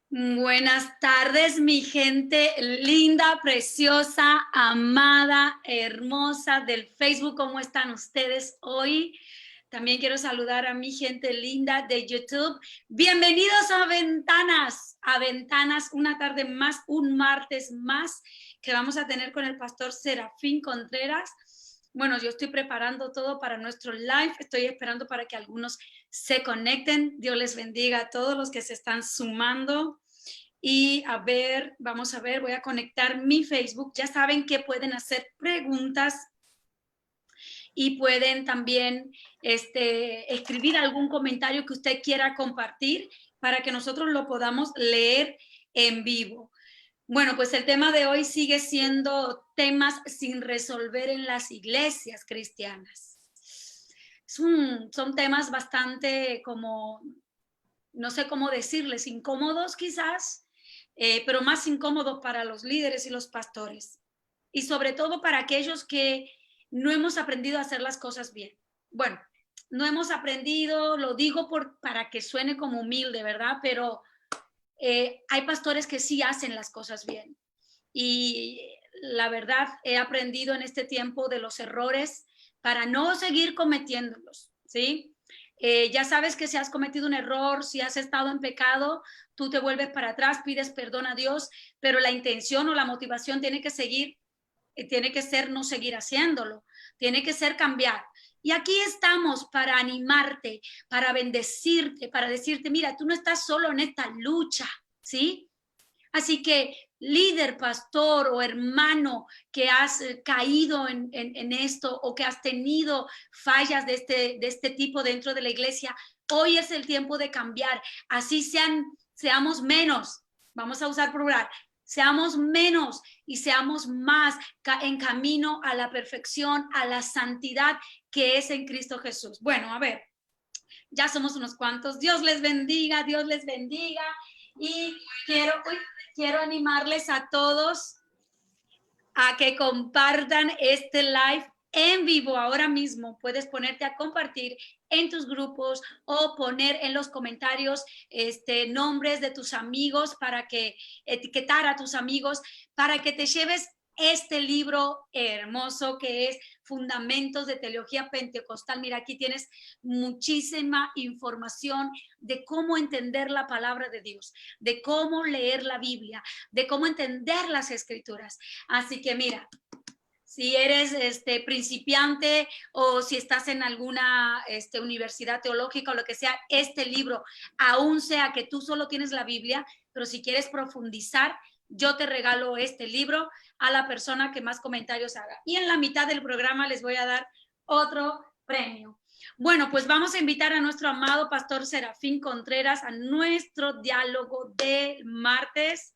Buenas tardes, mi gente linda, preciosa, amada, hermosa del Facebook. ¿Cómo están ustedes hoy? También quiero saludar a mi gente linda de YouTube. Bienvenidos a Ventanas, una tarde más, un martes más que vamos a tener con el pastor Serafín Contreras. Bueno, yo estoy preparando todo para nuestro live. Estoy esperando para que algunos se conecten. Dios les bendiga a todos los que se están sumando. Y vamos a ver, voy a conectar mi Facebook. Ya saben que pueden hacer preguntas y pueden también escribir algún comentario que usted quiera compartir para que nosotros lo podamos leer en vivo. Bueno, pues el tema de hoy sigue siendo temas sin resolver en las iglesias cristianas. Son temas bastante como, no sé cómo decirles, incómodos quizás, pero más incómodos para los líderes y los pastores. Y sobre todo para aquellos que no hemos aprendido a hacer las cosas bien. Bueno, no hemos aprendido, lo digo para que suene como humilde, ¿verdad? Pero hay pastores que sí hacen las cosas bien. Y la verdad, he aprendido en este tiempo de los errores para no seguir cometiéndolos, ¿sí? Ya sabes que si has cometido un error, si has estado en pecado, tú te vuelves para atrás, pides perdón a Dios, pero la intención o la motivación tiene que ser no seguir haciéndolo, tiene que ser cambiar. Y aquí estamos para animarte, para bendecirte, para decirte, mira, tú no estás solo en esta lucha, ¿sí? Así que líder, pastor o hermano que has caído en esto o que has tenido fallas de este tipo dentro de la iglesia, hoy es el tiempo de cambiar. Así seamos menos, vamos a usar plural, seamos menos y seamos más en camino a la perfección, a la santidad que es en Cristo Jesús. Bueno, a ver, ya somos unos cuantos. Dios les bendiga, Dios les bendiga. Y quiero animarles a todos a que compartan este live en vivo ahora mismo. Puedes ponerte a compartir en tus grupos o poner en los comentarios nombres de tus amigos para que etiquetar a tus amigos para que te lleves este libro hermoso que es Fundamentos de Teología Pentecostal. Mira, aquí tienes muchísima información de cómo entender la palabra de Dios, de cómo leer la Biblia, de cómo entender las escrituras. Así que mira, si eres principiante o si estás en alguna universidad teológica o lo que sea, este libro, aún sea que tú solo tienes la Biblia, pero si quieres profundizar, yo te regalo este libro a la persona que más comentarios haga. Y en la mitad del programa les voy a dar otro premio. Bueno, pues vamos a invitar a nuestro amado pastor Serafín Contreras a nuestro diálogo del martes.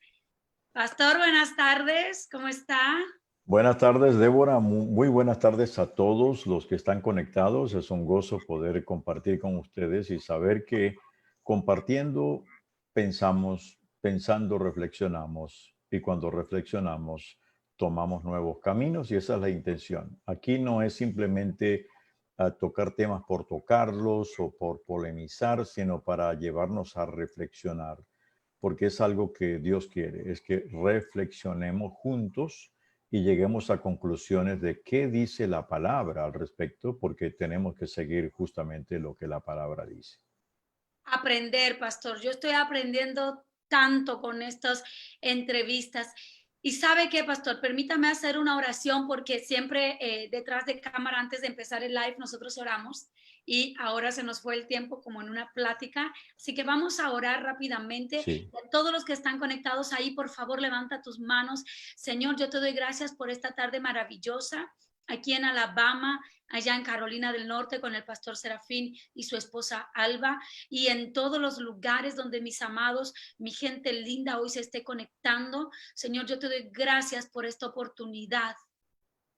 Pastor, buenas tardes, ¿cómo está? Buenas tardes, Débora. Muy buenas tardes a todos los que están conectados. Es un gozo poder compartir con ustedes y saber que compartiendo pensamos, pensando reflexionamos y cuando reflexionamos tomamos nuevos caminos y esa es la intención. Aquí no es simplemente tocar temas por tocarlos o por polemizar, sino para llevarnos a reflexionar, porque es algo que Dios quiere, es que reflexionemos juntos y lleguemos a conclusiones de qué dice la palabra al respecto, porque tenemos que seguir justamente lo que la palabra dice. Aprender, pastor. Yo estoy aprendiendo tanto con estas entrevistas. Y sabe qué, pastor, permítame hacer una oración porque siempre detrás de cámara, antes de empezar el live, nosotros oramos y ahora se nos fue el tiempo como en una plática. Así que vamos a orar rápidamente. Sí. A todos los que están conectados ahí, por favor, levanta tus manos. Señor, yo te doy gracias por esta tarde maravillosa aquí en Alabama, allá en Carolina del Norte, con el pastor Serafín y su esposa Alba, y en todos los lugares donde mis amados, mi gente linda hoy se esté conectando. Señor, yo te doy gracias por esta oportunidad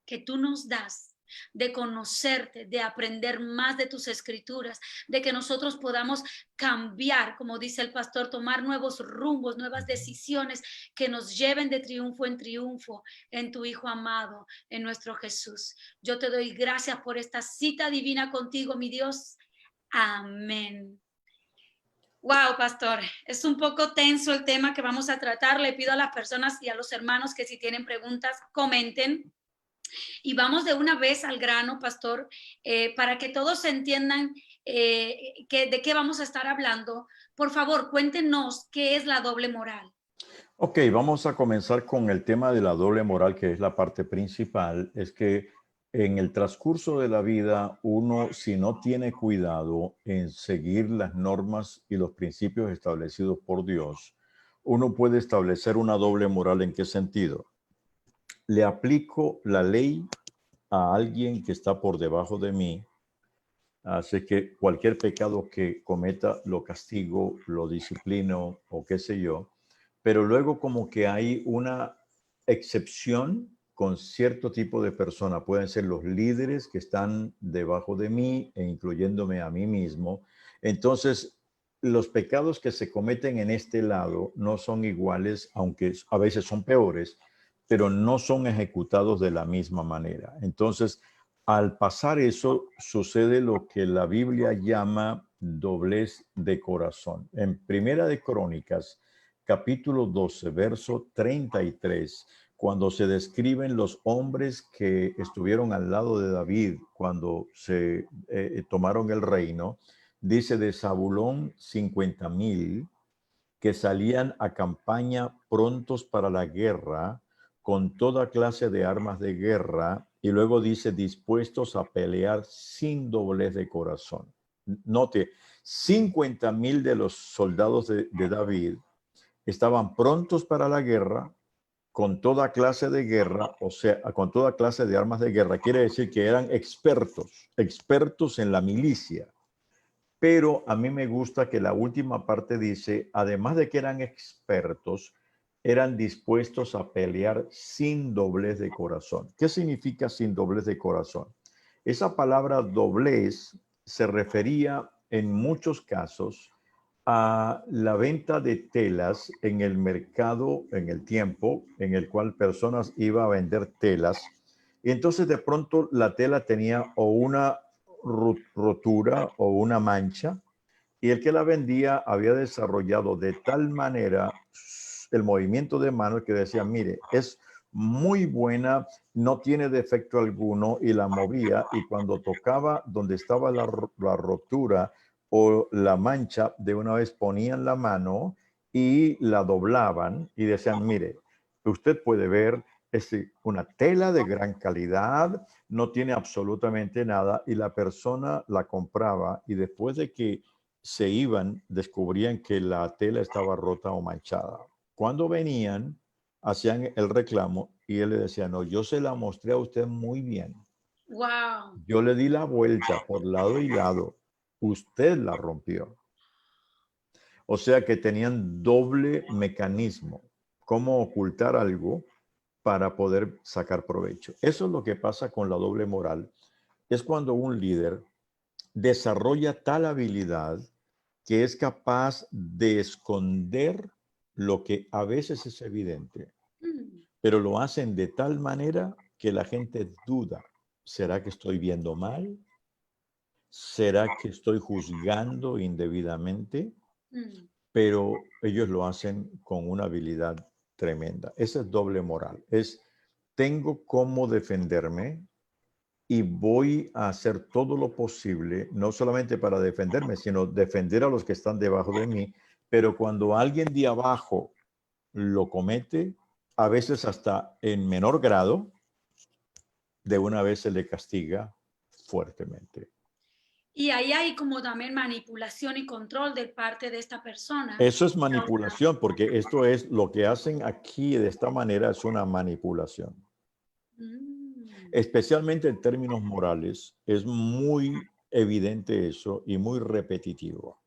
que tú nos das de conocerte, de aprender más de tus escrituras, de que nosotros podamos cambiar, como dice el pastor, tomar nuevos rumbos, nuevas decisiones que nos lleven de triunfo en triunfo en tu Hijo amado, en nuestro Jesús. Yo te doy gracias por esta cita divina contigo, mi Dios. Amén. Wow, pastor, es un poco tenso el tema que vamos a tratar. Le pido a las personas y a los hermanos que si tienen preguntas, comenten. Y vamos de una vez al grano, pastor, para que todos entiendan de qué vamos a estar hablando. Por favor, cuéntenos qué es la doble moral. Ok, vamos a comenzar con el tema de la doble moral, que es la parte principal. Es que en el transcurso de la vida, uno, si no tiene cuidado en seguir las normas y los principios establecidos por Dios, uno puede establecer una doble moral. ¿En qué sentido? Le aplico la ley a alguien que está por debajo de mí, así que cualquier pecado que cometa lo castigo, lo disciplino o qué sé yo, pero luego como que hay una excepción con cierto tipo de persona. Pueden ser los líderes que están debajo de mí e incluyéndome a mí mismo. Entonces, los pecados que se cometen en este lado no son iguales, aunque a veces son peores, pero no son ejecutados de la misma manera. Entonces, al pasar eso, sucede lo que la Biblia llama doblez de corazón. En Primera de Crónicas, capítulo 12, verso 33, cuando se describen los hombres que estuvieron al lado de David cuando se tomaron el reino, dice de Zabulón 50,000 que salían a campaña prontos para la guerra con toda clase de armas de guerra, y luego dice dispuestos a pelear sin doblez de corazón. Note, 50,000 de los soldados de David estaban prontos para la guerra con toda clase de guerra, o sea, con toda clase de armas de guerra. Quiere decir que eran expertos en la milicia. Pero a mí me gusta que la última parte dice, además de que eran expertos, eran dispuestos a pelear sin doblez de corazón. ¿Qué significa sin doblez de corazón? Esa palabra doblez se refería en muchos casos a la venta de telas en el mercado, en el tiempo en el cual personas iban a vender telas. Y entonces de pronto la tela tenía o una rotura o una mancha, y el que la vendía había desarrollado de tal manera el movimiento de mano que decía, mire, es muy buena, no tiene defecto alguno, y la movía, y cuando tocaba donde estaba la rotura o la mancha, de una vez ponían la mano y la doblaban y decían, mire, usted puede ver, es una tela de gran calidad, no tiene absolutamente nada, y la persona la compraba, y después de que se iban, descubrían que la tela estaba rota o manchada. Cuando venían, hacían el reclamo y él le decía, no, yo se la mostré a usted muy bien. Wow. Yo le di la vuelta por lado y lado. Usted la rompió. O sea que tenían doble mecanismo, cómo ocultar algo para poder sacar provecho. Eso es lo que pasa con la doble moral. Es cuando un líder desarrolla tal habilidad que es capaz de esconder lo que a veces es evidente, Mm. pero lo hacen de tal manera que la gente duda. ¿Será que estoy viendo mal? ¿Será que estoy juzgando indebidamente? Mm. Pero ellos lo hacen con una habilidad tremenda. Esa es doble moral. Tengo cómo defenderme, y voy a hacer todo lo posible, no solamente para defenderme, sino defender a los que están debajo de mí. Pero cuando alguien de abajo lo comete, a veces hasta en menor grado, de una vez se le castiga fuertemente. Y ahí hay como también manipulación y control de parte de esta persona. Eso es manipulación, porque esto es lo que hacen aquí de esta manera, es una manipulación. Mm. Especialmente en términos morales, es muy evidente eso y muy repetitivo.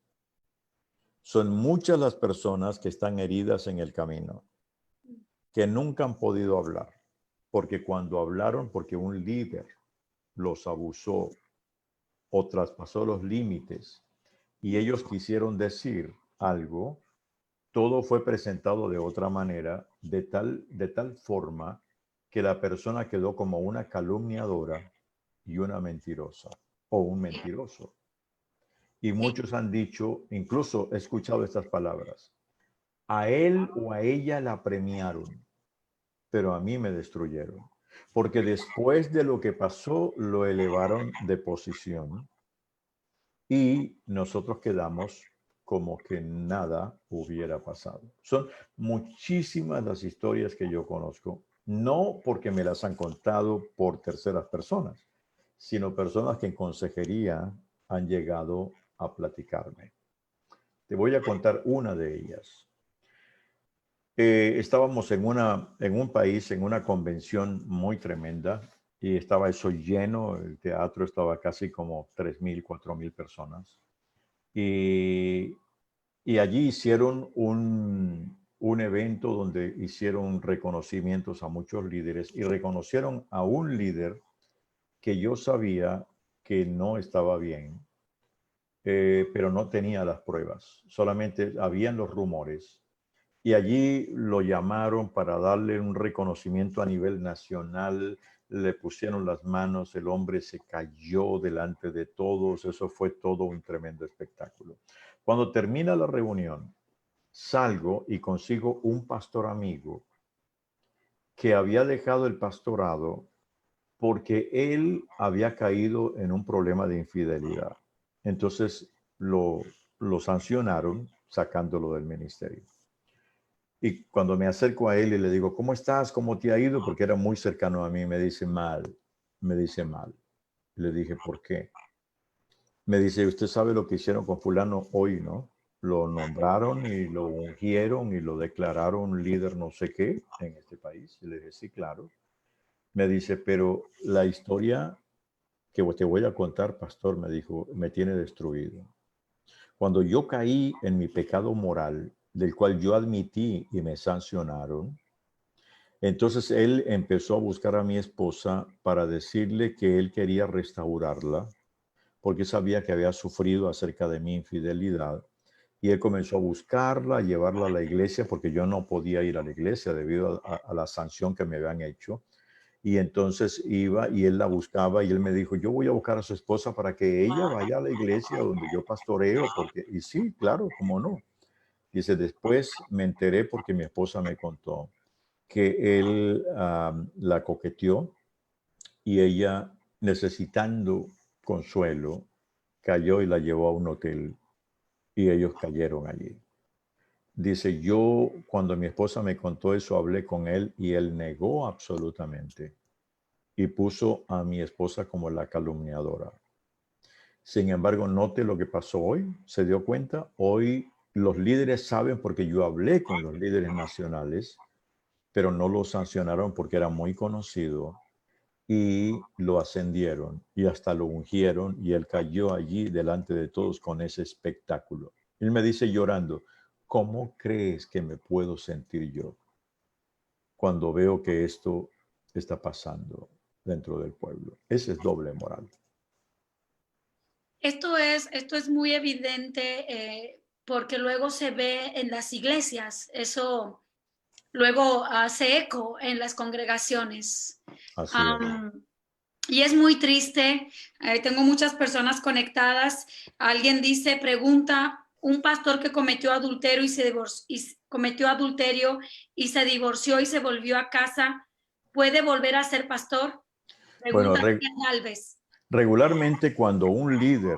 Son muchas las personas que están heridas en el camino, que nunca han podido hablar, porque cuando hablaron, porque un líder los abusó o traspasó los límites y ellos quisieron decir algo, todo fue presentado de otra manera, de tal forma que la persona quedó como una calumniadora y una mentirosa o un mentiroso. Y Sí. muchos han dicho, incluso he escuchado estas palabras, a él o a ella la premiaron, pero a mí me destruyeron. Porque después de lo que pasó, lo elevaron de posición y nosotros quedamos como que nada hubiera pasado. Son muchísimas las historias que yo conozco, no porque me las han contado por terceras personas, sino personas que en consejería han llegado a platicarme. Te voy a contar una de ellas. Estábamos en un país, en una convención muy tremenda, y estaba eso lleno, el teatro estaba casi como 3,000, 4,000 personas. Y, y allí hicieron un evento donde hicieron reconocimientos a muchos líderes y reconocieron a un líder que yo sabía que no estaba bien, pero no tenía las pruebas, solamente habían los rumores. Y allí lo llamaron para darle un reconocimiento a nivel nacional, le pusieron las manos, el hombre se cayó delante de todos, eso fue todo un tremendo espectáculo. Cuando termina la reunión, salgo y consigo un pastor amigo que había dejado el pastorado porque él había caído en un problema de infidelidad. Entonces lo sancionaron sacándolo del ministerio. Y cuando me acerco a él y le digo, ¿cómo estás? ¿Cómo te ha ido? Porque era muy cercano a mí, me dice mal, me dice mal. Le dije, ¿por qué? Me dice, usted sabe lo que hicieron con fulano hoy, ¿no? Lo nombraron y lo ungieron y lo declararon líder no sé qué en este país. Y le dije, sí, claro. Me dice, pero la historia que te voy a contar, pastor, me dijo, me tiene destruido. Cuando yo caí en mi pecado moral, del cual yo admití y me sancionaron, entonces él empezó a buscar a mi esposa para decirle que él quería restaurarla, porque sabía que había sufrido acerca de mi infidelidad. Y él comenzó a buscarla, a llevarla a la iglesia, porque yo no podía ir a la iglesia debido a la sanción que me habían hecho. Y entonces iba y él la buscaba y él me dijo, yo voy a buscar a su esposa para que ella vaya a la iglesia donde yo pastoreo, porque, y sí, claro, cómo no. Dice, después me enteré porque mi esposa me contó que él la coqueteó y ella, necesitando consuelo, cayó y la llevó a un hotel y ellos cayeron allí. Dice, yo cuando mi esposa me contó eso, hablé con él y él negó absolutamente y puso a mi esposa como la calumniadora. Sin embargo, note lo que pasó hoy. ¿Se dio cuenta? Hoy los líderes saben porque yo hablé con los líderes nacionales, pero no lo sancionaron porque era muy conocido y lo ascendieron y hasta lo ungieron y él cayó allí delante de todos con ese espectáculo. Él me dice llorando, ¿cómo crees que me puedo sentir yo cuando veo que esto está pasando dentro del pueblo? Ese es doble moral. Esto es muy evidente porque luego se ve en las iglesias, eso luego hace eco en las congregaciones. Así es. Y es muy triste, tengo muchas personas conectadas, alguien dice, pregunta, un pastor que cometió adulterio cometió adulterio y se divorció y se volvió a casa, ¿puede volver a ser pastor? Bueno, Pregunta Alves. regularmente cuando un líder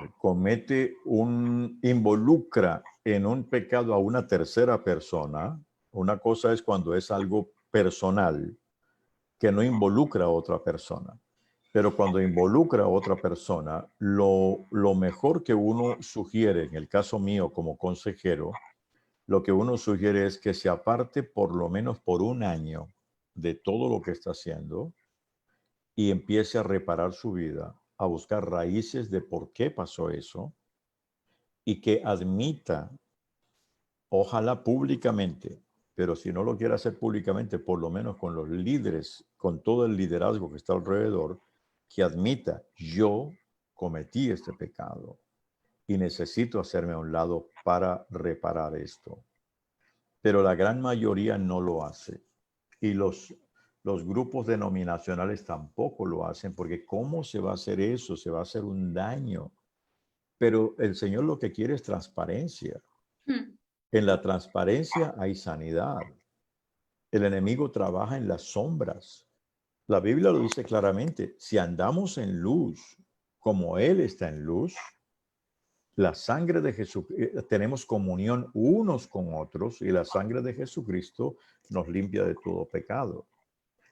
involucra en un pecado a una tercera persona, una cosa es cuando es algo personal que no involucra a otra persona. Pero cuando involucra a otra persona, lo mejor que uno sugiere, en el caso mío como consejero, lo que uno sugiere es que se aparte por lo menos por un año de todo lo que está haciendo y empiece a reparar su vida, a buscar raíces de por qué pasó eso y que admita, ojalá públicamente, pero si no lo quiere hacer públicamente, por lo menos con los líderes, con todo el liderazgo que está alrededor, que admita, yo cometí este pecado y necesito hacerme a un lado para reparar esto. Pero la gran mayoría no lo hace. Y los grupos denominacionales tampoco lo hacen, porque ¿cómo se va a hacer eso? Se va a hacer un daño. Pero el Señor lo que quiere es transparencia. Mm, En la transparencia hay sanidad. El enemigo trabaja en las sombras. La Biblia lo dice claramente. Si andamos en luz, como Él está en luz, la sangre de Jesucristo, tenemos comunión unos con otros y la sangre de Jesucristo nos limpia de todo pecado.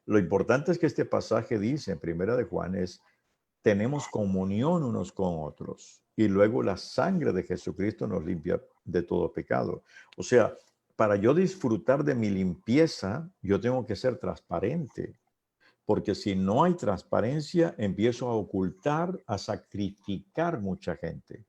Lo importante es que este pasaje dice en Primera de Juan es, tenemos comunión unos con otros y luego la sangre de Jesucristo nos limpia de todo pecado. O sea, para yo disfrutar de mi limpieza, yo tengo que ser transparente, porque si no hay transparencia, empiezo a ocultar, a sacrificar mucha gente.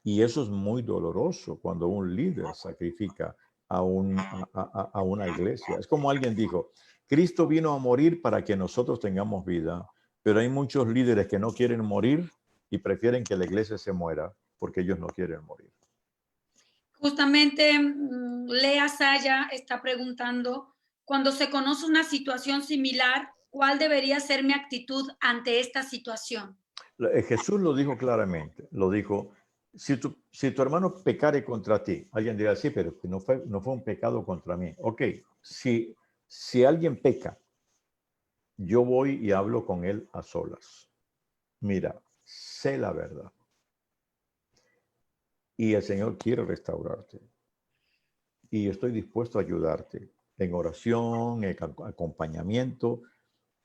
Y eso es muy doloroso cuando un líder sacrifica a una iglesia. Es como alguien dijo, Cristo vino a morir para que nosotros tengamos vida, pero hay muchos líderes que no quieren morir y prefieren que la iglesia se muera porque ellos no quieren morir. Justamente, Lea Saya está preguntando, cuando se conoce una situación similar, ¿cuál debería ser mi actitud ante esta situación? Jesús lo dijo claramente, lo dijo, si tu hermano pecare contra ti, alguien dirá, sí, pero que no fue un pecado contra mí. Ok, si alguien peca, yo voy y hablo con él a solas. Mira, sé la verdad. Y el Señor quiere restaurarte. Y estoy dispuesto a ayudarte en oración, en acompañamiento.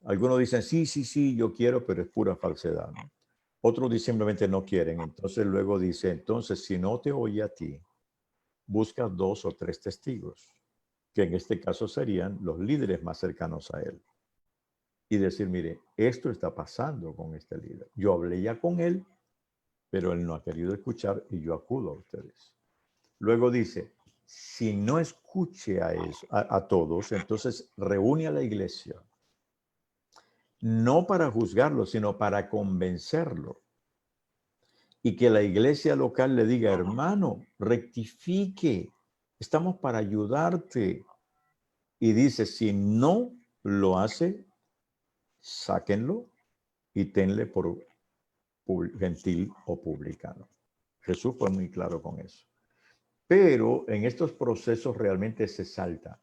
Algunos dicen, sí, sí, sí, yo quiero, pero es pura falsedad, ¿no? Otros simplemente no quieren. Entonces luego dice, entonces si no te oye a ti, busca 2 o 3 testigos, que en este caso serían los líderes más cercanos a él. Y decir, mire, esto está pasando con este líder. Yo hablé ya con él, pero él no ha querido escuchar y yo acudo a ustedes. Luego dice, si no escuche a todos, entonces reúne a la iglesia, no para juzgarlo, sino para convencerlo. Y que la iglesia local le diga, hermano, rectifique, estamos para ayudarte. Y dice, si no lo hace, sáquenlo y tenle por gentil o publicano. Jesús fue muy claro con eso. Pero en estos procesos realmente se salta,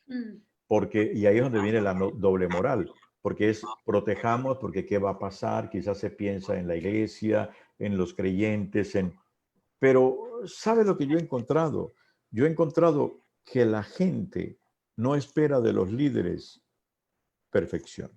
Mm, porque, y ahí es donde viene la doble moral, porque es protejamos, porque qué va a pasar, quizás se piensa en la iglesia, en los creyentes, pero ¿sabe lo que yo he encontrado? Yo he encontrado que la gente no espera de los líderes perfección,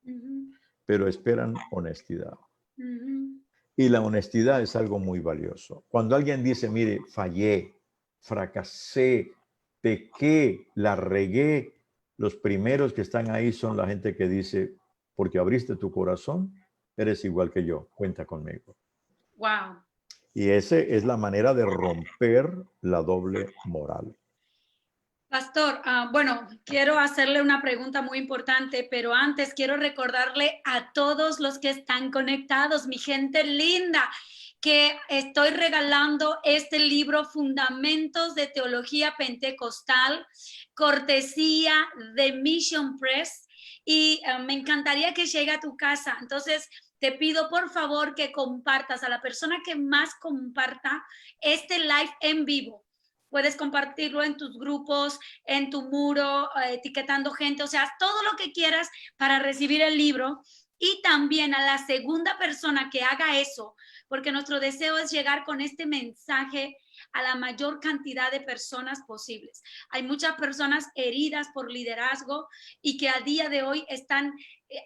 ujú, pero esperan honestidad. ujú. Y la honestidad es algo muy valioso. Cuando alguien dice, mire, fallé, fracasé, pequé, la regué, los primeros que están ahí son la gente que dice, porque abriste tu corazón, eres igual que yo, cuenta conmigo. Wow. Y esa es la manera de romper la doble moral. Pastor, bueno, quiero hacerle una pregunta muy importante, pero antes quiero recordarle a todos los que están conectados, mi gente linda, que estoy regalando este libro, Fundamentos de Teología Pentecostal, cortesía de Mission Press, y me encantaría que llegue a tu casa. Entonces, te pido por favor que compartas a la persona que más comparta este live en vivo. Puedes compartirlo en tus grupos, en tu muro, etiquetando gente, o sea, todo lo que quieras para recibir el libro. Y también a la segunda persona que haga eso, porque nuestro deseo es llegar con este mensaje a la mayor cantidad de personas posibles. Hay muchas personas heridas por liderazgo y que a día de hoy están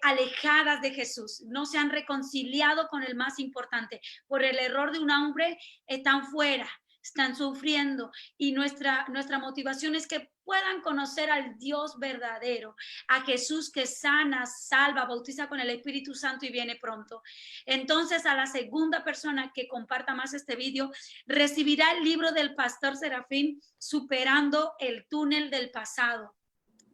alejadas de Jesús, no se han reconciliado con el más importante. Por el error de un hombre están fuera, están sufriendo, y nuestra motivación es que puedan conocer al Dios verdadero, a Jesús que sana, salva, bautiza con el Espíritu Santo y viene pronto. Entonces, a la segunda persona que comparta más este video, recibirá el libro del Pastor Serafín, Superando el Túnel del Pasado.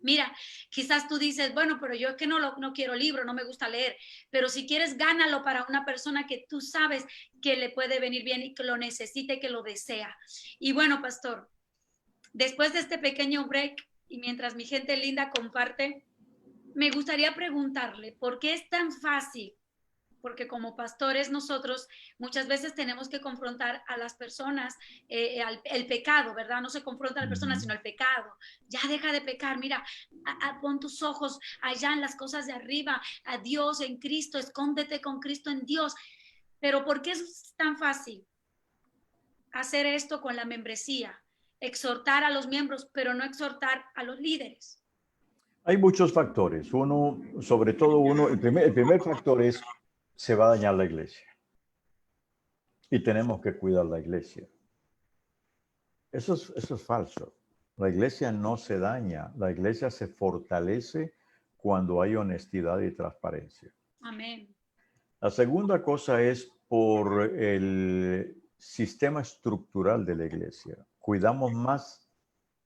Mira, quizás tú dices, bueno, pero yo es que no quiero libro, no me gusta leer, pero si quieres, gánalo para una persona que tú sabes que le puede venir bien y que lo necesite y que lo desea. Y bueno, pastor, después de este pequeño break y mientras mi gente linda comparte, me gustaría preguntarle, ¿por qué es tan fácil porque como pastores nosotros muchas veces tenemos que confrontar a las personas, el pecado, ¿verdad? No se confronta a la persona, sino el pecado. Ya deja de pecar, mira, pon tus ojos allá en las cosas de arriba, a Dios en Cristo, escóndete con Cristo en Dios. Pero ¿por qué es tan fácil hacer esto con la membresía? Exhortar a los miembros, pero no exhortar a los líderes. Hay muchos factores. Uno, sobre todo uno, el primer factor es, se va a dañar la iglesia. Y tenemos que cuidar la iglesia. Eso es falso. La iglesia no se daña. La iglesia se fortalece cuando hay honestidad y transparencia. Amén. La segunda cosa es por el sistema estructural de la iglesia. Cuidamos más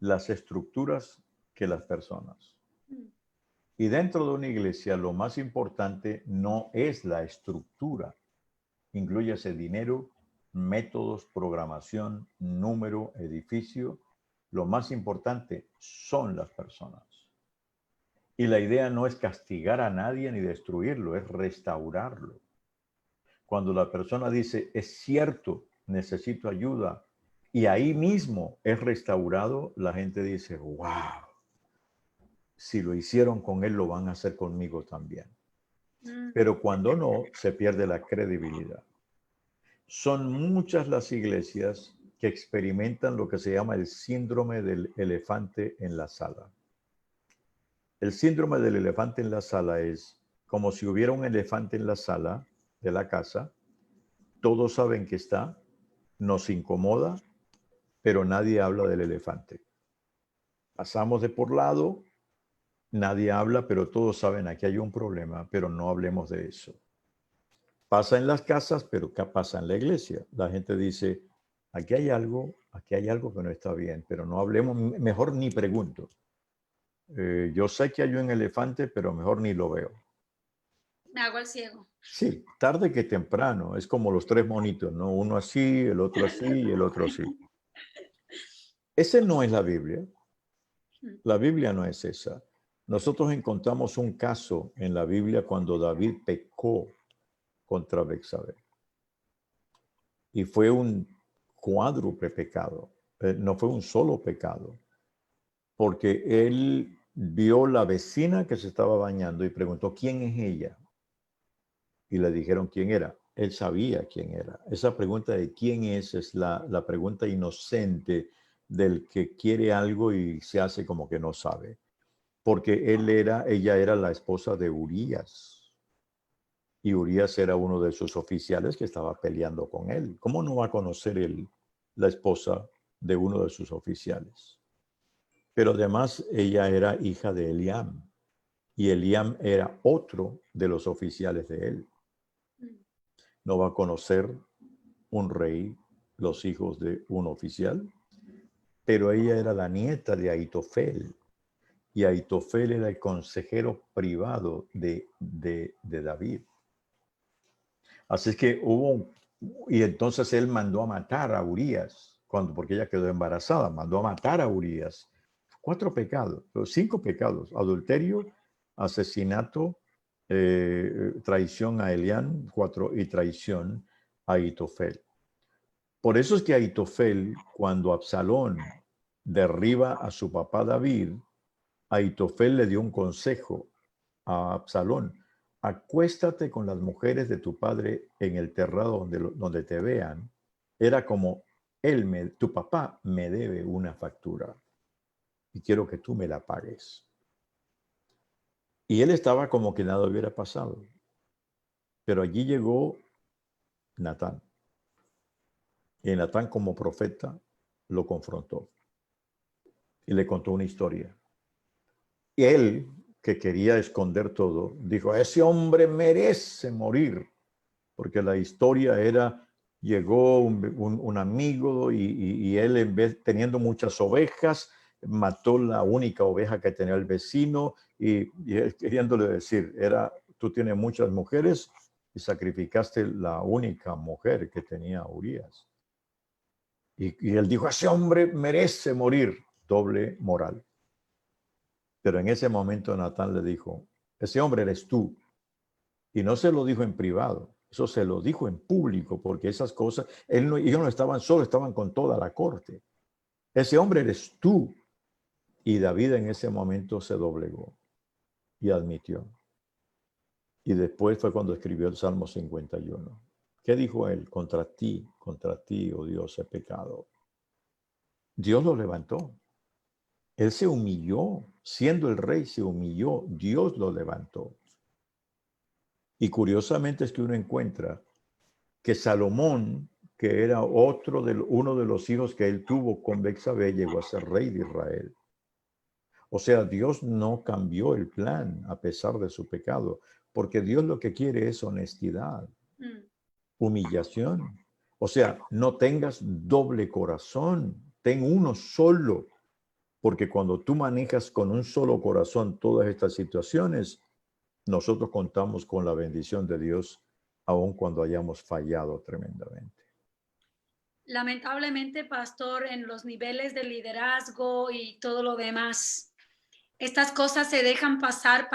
las estructuras que las personas. Y dentro de una iglesia lo más importante no es la estructura. Inclúyase dinero, métodos, programación, número, edificio. Lo más importante son las personas. Y la idea no es castigar a nadie ni destruirlo, es restaurarlo. Cuando la persona dice, es cierto, necesito ayuda, y ahí mismo es restaurado, la gente dice, wow, si lo hicieron con él, lo van a hacer conmigo también. Pero cuando no, se pierde la credibilidad. Son muchas las iglesias que experimentan lo que se llama el síndrome del elefante en la sala. El síndrome del elefante en la sala es como si hubiera un elefante en la sala de la casa. Todos saben que está, nos incomoda, pero nadie habla del elefante. Pasamos de por lado, nadie habla, pero todos saben aquí hay un problema, pero no hablemos de eso. Pasa en las casas, pero ¿qué pasa en la iglesia? La gente dice, aquí hay algo que no está bien, pero no hablemos, mejor ni pregunto. Yo sé que hay un elefante, pero mejor ni lo veo. Me hago el ciego. Sí, tarde que temprano, es como los tres monitos, ¿no? Uno así, el otro así y el otro así. Ese no es la Biblia. La Biblia no es esa. Nosotros encontramos un caso en la Biblia cuando David pecó contra Betsabé. Y fue un cuádruple pecado. No fue un solo pecado. Porque él vio la vecina que se estaba bañando y preguntó, ¿quién es ella? Y le dijeron quién era. Él sabía quién era. Esa pregunta de quién es la pregunta inocente del que quiere algo y se hace como que no sabe. Porque ella era la esposa de Urías. Y Urías era uno de sus oficiales que estaba peleando con él. ¿Cómo no va a conocer él la esposa de uno de sus oficiales? Pero además ella era hija de Eliam. Y Eliam era otro de los oficiales de él. No va a conocer un rey los hijos de un oficial, pero ella era la nieta de Ahitofel. Y Ahitofel era el consejero privado de David. Así es que y entonces él mandó a matar a Urías, porque ella quedó embarazada, mandó a matar a Urías. 4 pecados, 5 pecados: adulterio, asesinato, traición a Eliam, 4, y traición a Ahitofel. Por eso es que Ahitofel, cuando Absalón derriba a su papá David, Ahitofel le dio un consejo a Absalón: acuéstate con las mujeres de tu padre en el terrado donde te vean. Era como, tu papá me debe una factura y quiero que tú me la pagues. Y él estaba como que nada hubiera pasado. Pero allí llegó Natán. Y Natán, como profeta, lo confrontó y le contó una historia. Y él, que quería esconder todo, dijo, ese hombre merece morir. Porque la historia era, llegó un amigo y él, en vez teniendo muchas ovejas, mató la única oveja que tenía el vecino y él queriéndole decir, tú tienes muchas mujeres y sacrificaste la única mujer que tenía Urías. Y él dijo, ese hombre merece morir. Doble moral. Pero en ese momento Natán le dijo, ese hombre eres tú. Y no se lo dijo en privado, eso se lo dijo en público, porque esas cosas, ellos no estaban solos, estaban con toda la corte. Ese hombre eres tú. Y David en ese momento se doblegó y admitió. Y después fue cuando escribió el Salmo 51. ¿Qué dijo él? Contra ti, oh Dios, he pecado. Dios lo levantó. Él se humilló, siendo el rey se humilló, Dios lo levantó. Y curiosamente es que uno encuentra que Salomón, que era uno de los hijos que él tuvo con Betsabé, llegó a ser rey de Israel. O sea, Dios no cambió el plan a pesar de su pecado, porque Dios lo que quiere es honestidad, humillación. O sea, no tengas doble corazón, ten uno solo, porque cuando tú manejas con un solo corazón todas estas situaciones, nosotros contamos con la bendición de Dios, aun cuando hayamos fallado tremendamente. Lamentablemente, pastor, en los niveles de liderazgo y todo lo demás, estas cosas se dejan pasar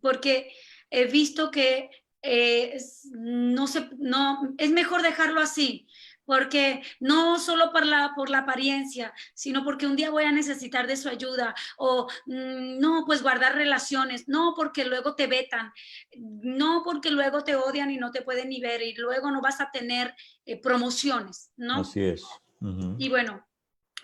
porque he visto que no, es mejor dejarlo así, porque no solo por la apariencia, sino porque un día voy a necesitar de su ayuda, o no, pues guardar relaciones, no porque luego te vetan, no porque luego te odian y no te pueden ni ver, y luego no vas a tener promociones, ¿no? Así es. Y bueno,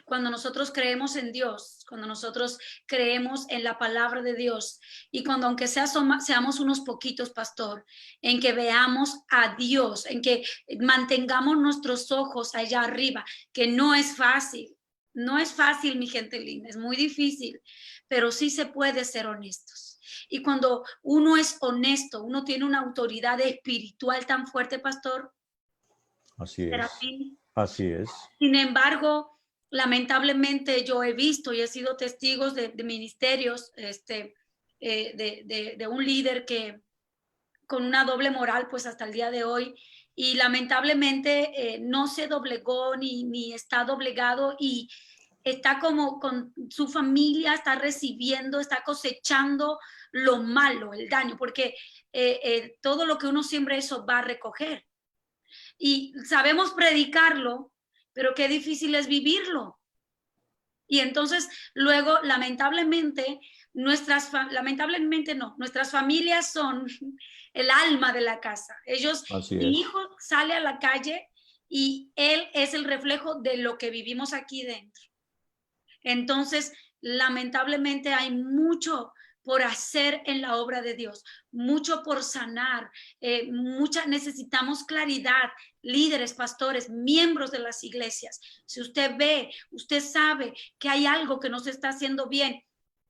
cuando nosotros creemos en Dios, cuando nosotros creemos en la palabra de Dios, y cuando aunque seamos unos poquitos, pastor, en que veamos a Dios, en que mantengamos nuestros ojos allá arriba, que no es fácil, mi gente linda, es muy difícil, pero sí se puede ser honestos. Y cuando uno es honesto, uno tiene una autoridad espiritual tan fuerte, pastor. Así es. Así es. Sin embargo, lamentablemente yo he visto y he sido testigos de ministerios de un líder que con una doble moral pues hasta el día de hoy, y lamentablemente no se doblegó ni está doblegado, y está como con su familia, está recibiendo, está cosechando lo malo, el daño, porque todo lo que uno siembra eso va a recoger. Y sabemos predicarlo, pero qué difícil es vivirlo. Y entonces luego, lamentablemente nuestras familias son el alma de la casa. Mi hijo sale a la calle y él es el reflejo de lo que vivimos aquí dentro. Entonces, lamentablemente hay mucho por hacer en la obra de Dios, mucho por sanar, necesitamos claridad, líderes, pastores, miembros de las iglesias. Si usted ve, usted sabe que hay algo que no se está haciendo bien,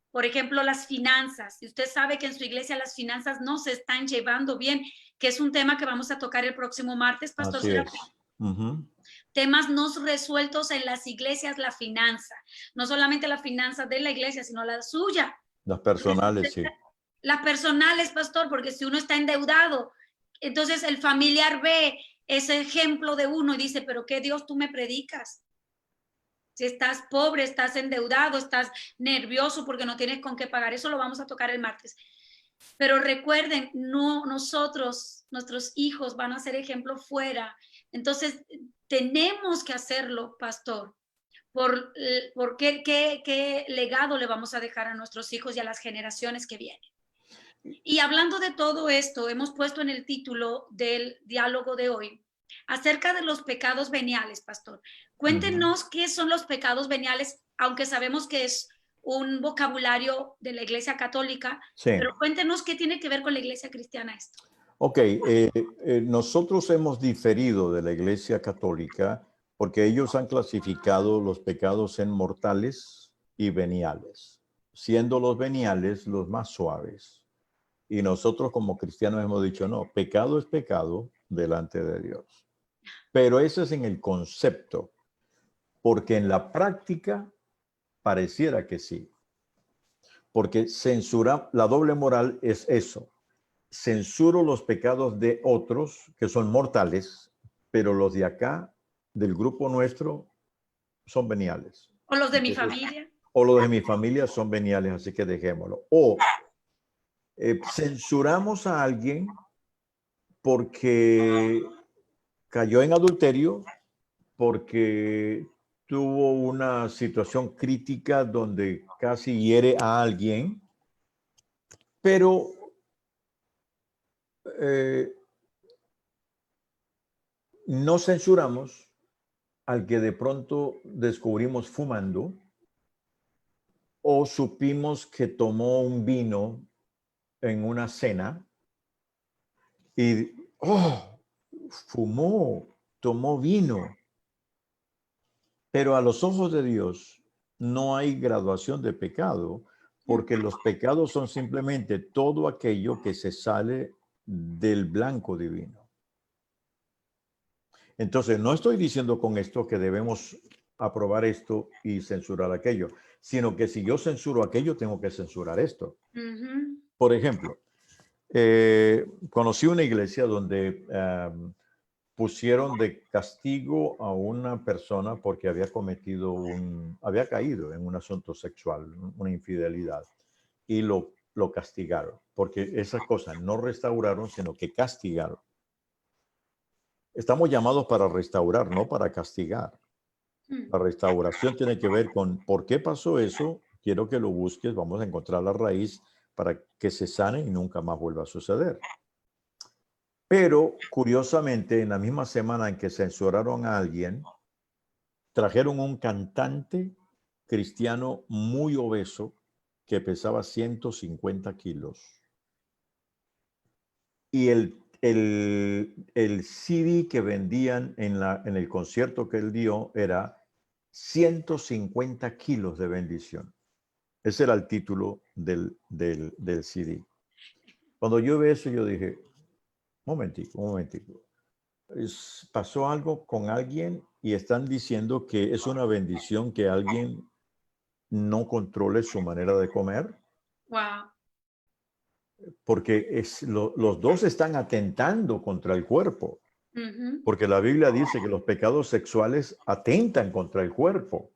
por ejemplo, las finanzas, si usted sabe que en su iglesia las finanzas no se están llevando bien, que es un tema que vamos a tocar el próximo martes, pastor. Así es. Temas no resueltos en las iglesias, la finanza, no solamente la finanza de la iglesia, sino la suya. Las personales, sí. Las personales, pastor, porque si uno está endeudado, entonces el familiar ve ese ejemplo de uno y dice, pero ¿qué Dios tú me predicas? Si estás pobre, estás endeudado, estás nervioso porque no tienes con qué pagar. Eso lo vamos a tocar el martes. Pero recuerden, no nuestros hijos van a ser ejemplo fuera. Entonces, tenemos que hacerlo, pastor. ¿Por qué legado le vamos a dejar a nuestros hijos y a las generaciones que vienen? Y hablando de todo esto, hemos puesto en el título del diálogo de hoy acerca de los pecados veniales, pastor. Cuéntenos qué son los pecados veniales, aunque sabemos que es un vocabulario de la Iglesia Católica, sí, pero cuéntenos qué tiene que ver con la Iglesia Cristiana esto. Ok, nosotros hemos diferido de la Iglesia Católica porque ellos han clasificado los pecados en mortales y veniales, siendo los veniales los más suaves. Y nosotros como cristianos hemos dicho, no, pecado es pecado delante de Dios. Pero eso es en el concepto, porque en la práctica pareciera que sí. Porque la doble moral es eso. Censuro los pecados de otros que son mortales, pero los de acá, del grupo nuestro, son veniales. O los de mi familia. O los de mi familia son veniales, así que dejémoslo. O censuramos a alguien porque cayó en adulterio, porque tuvo una situación crítica donde casi hiere a alguien, pero no censuramos al que de pronto descubrimos fumando o supimos que tomó un vino en una cena y, oh, fumó, tomó vino. Pero a los ojos de Dios no hay graduación de pecado, porque los pecados son simplemente todo aquello que se sale del blanco divino. Entonces, no estoy diciendo con esto que debemos aprobar esto y censurar aquello, sino que si yo censuro aquello, tengo que censurar esto. Por ejemplo, conocí una iglesia donde pusieron de castigo a una persona porque había caído en un asunto sexual, una infidelidad, y lo castigaron, porque esas cosas no restauraron, sino que castigaron. Estamos llamados para restaurar, no para castigar. La restauración tiene que ver con por qué pasó eso. Quiero que lo busques, vamos a encontrar la raíz para que se sane y nunca más vuelva a suceder. Pero, curiosamente, en la misma semana en que censuraron a alguien, trajeron un cantante cristiano muy obeso que pesaba 150 kilos. Y el CD que vendían en el concierto que él dio era 150 kilos de bendición. Ese era el título del CD. Cuando yo vi eso, yo dije, un momentico. Pasó algo con alguien y están diciendo que es una bendición que alguien no controle su manera de comer. Wow. Porque los dos están atentando contra el cuerpo. Porque la Biblia dice que los pecados sexuales atentan contra el cuerpo.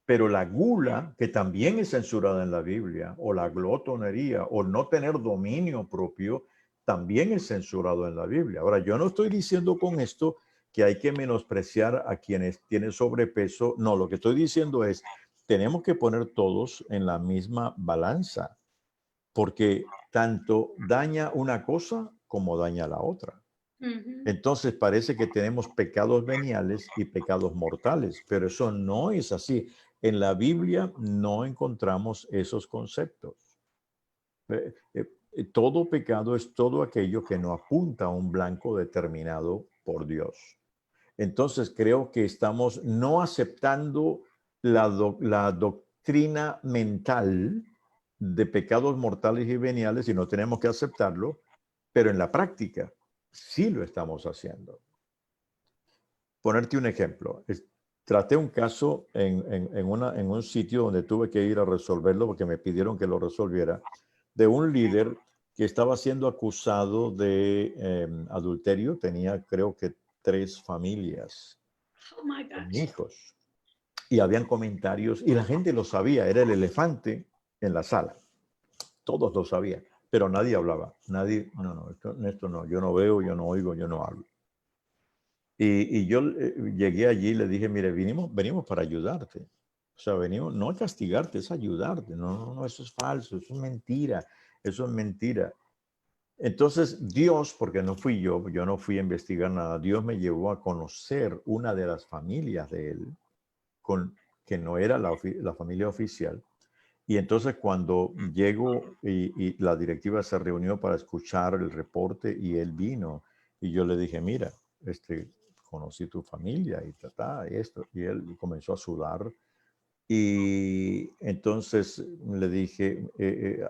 Pero la gula, que también es censurada en la Biblia, o la glotonería, o no tener dominio propio, también es censurado en la Biblia. Ahora, yo no estoy diciendo con esto que hay que menospreciar a quienes tienen sobrepeso. No, lo que estoy diciendo es, tenemos que poner todos en la misma balanza, porque tanto daña una cosa como daña la otra. Entonces parece que tenemos pecados veniales y pecados mortales, pero eso no es así. En la Biblia no encontramos esos conceptos. Todo pecado es todo aquello que no apunta a un blanco determinado por Dios. Entonces creo que estamos no aceptando la doctrina mental de pecados mortales y veniales, y no tenemos que aceptarlo, pero en la práctica sí lo estamos haciendo. Ponerte un ejemplo. Traté un caso en un sitio donde tuve que ir a resolverlo porque me pidieron que lo resolviera, de un líder que estaba siendo acusado de adulterio. Tenía, creo que, 3 familias Oh my con gosh. hijos. Y habían comentarios, y la gente lo sabía, era el elefante en la sala. Todos lo sabían, pero nadie hablaba. Nadie, no, esto no, yo no veo, yo no oigo, yo no hablo. Y yo llegué allí y le dije, mire, venimos para ayudarte. O sea, venimos no a castigarte, es ayudarte. No, eso es falso, eso es mentira, eso es mentira. Entonces Dios, porque no fui yo no fui a investigar nada, Dios me llevó a conocer una de las familias de él, que no era la familia oficial. Y entonces cuando llego y la directiva se reunió para escuchar el reporte y él vino y yo le dije, mira, conocí tu familia y esto. Y él comenzó a sudar. Y entonces le dije,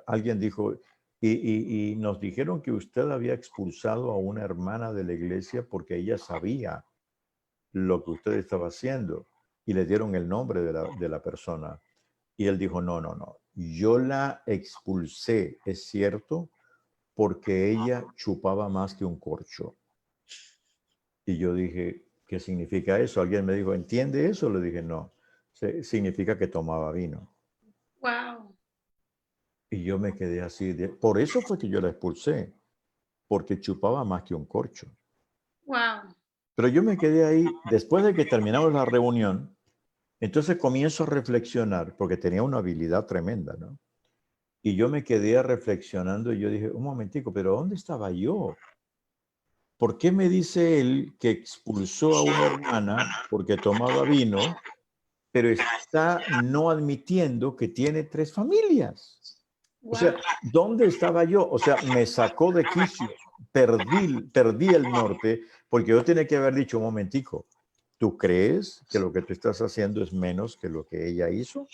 alguien dijo, y nos dijeron que usted había expulsado a una hermana de la iglesia porque ella sabía lo que usted estaba haciendo. Y le dieron el nombre de la persona. Y él dijo, no, yo la expulsé, es cierto, porque ella chupaba más que un corcho. Y yo dije, ¿qué significa eso? Alguien me dijo, ¿entiende eso? Le dije, no, significa que tomaba vino. Wow. Y yo me quedé así. Por eso fue que yo la expulsé. porque chupaba más que un corcho. Wow. Pero yo me quedé ahí, después de que terminamos la reunión, entonces comienzo a reflexionar, porque tenía una habilidad tremenda, ¿no? Y yo me quedé reflexionando y yo dije, un momentico, pero ¿dónde estaba yo? ¿Por qué me dice él que expulsó a una hermana porque tomaba vino, pero está no admitiendo que tiene 3 familias? O sea, Wow. ¿dónde estaba yo? O sea, me sacó de quicio, perdí el norte, porque yo tenía que haber dicho, un momentico, ¿tú crees que lo que tú estás haciendo es menos que lo que ella hizo?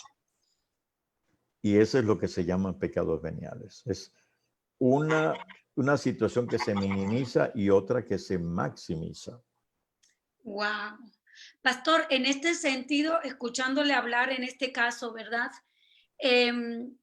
Y eso es lo que se llaman pecados veniales. Es una, una situación que se minimiza y otra que se maximiza. Wow. Pastor, en este sentido, escuchándole hablar en este caso, ¿verdad? Em,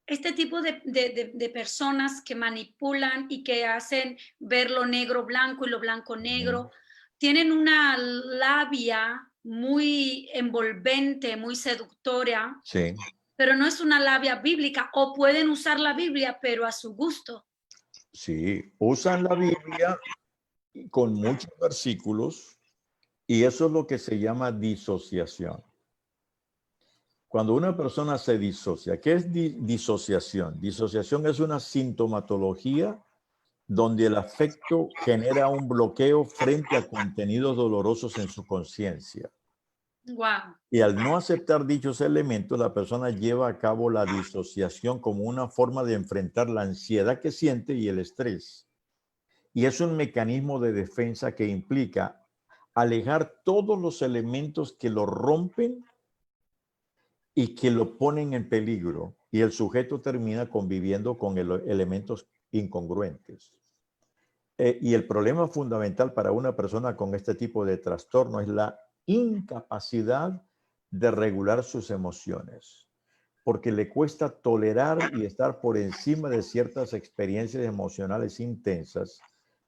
este tipo de personas que manipulan y que hacen ver lo negro blanco y lo blanco negro, tienen una labia muy envolvente, muy seductora, Sí, pero no es una labia bíblica, o pueden usar la Biblia, pero a su gusto. sí, usan la Biblia con muchos versículos y eso es lo que se llama disociación. Cuando una persona se disocia, ¿qué es disociación? Disociación es una sintomatología donde el afecto genera un bloqueo frente a contenidos dolorosos en su conciencia. Wow. Y al no aceptar dichos elementos, la persona lleva a cabo la disociación como una forma de enfrentar la ansiedad que siente y el estrés. Y es un mecanismo de defensa que implica alejar todos los elementos que lo rompen y que lo ponen en peligro. Y el sujeto termina conviviendo con elementos incongruentes. Y el problema fundamental para una persona con este tipo de trastorno es la incapacidad de regular sus emociones, porque le cuesta tolerar y estar por encima de ciertas experiencias emocionales intensas,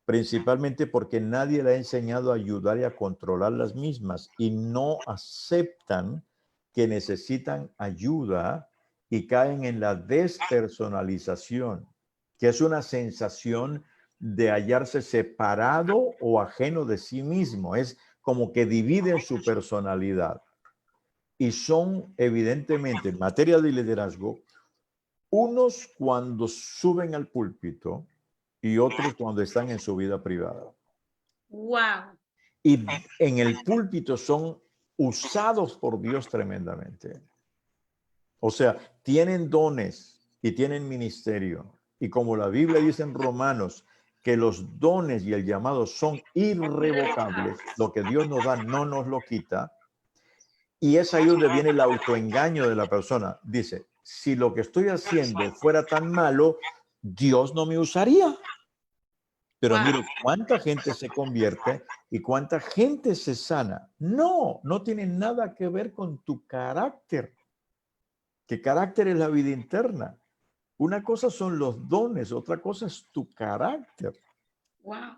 principalmente porque nadie le ha enseñado a ayudar y a controlar las mismas y no aceptan que necesitan ayuda y caen en la despersonalización, que es una sensación de hallarse separado o ajeno de sí mismo. Es como que dividen su personalidad. Y son evidentemente en materia de liderazgo, unos cuando suben al púlpito y otros cuando están en su vida privada. Wow. Y en el púlpito son usados por Dios tremendamente. O sea, tienen dones y tienen ministerio. Y como la Biblia dice en Romanos, que los dones y el llamado son irrevocables, lo que Dios nos da no nos lo quita. Y es ahí donde viene el autoengaño de la persona. Dice, si lo que estoy haciendo fuera tan malo, Dios no me usaría. Pero Wow. mire, cuánta gente se convierte y cuánta gente se sana. No, no tiene nada que ver con tu carácter. ¿Qué carácter es la vida interna? Una cosa son los dones, otra cosa es tu carácter. Wow.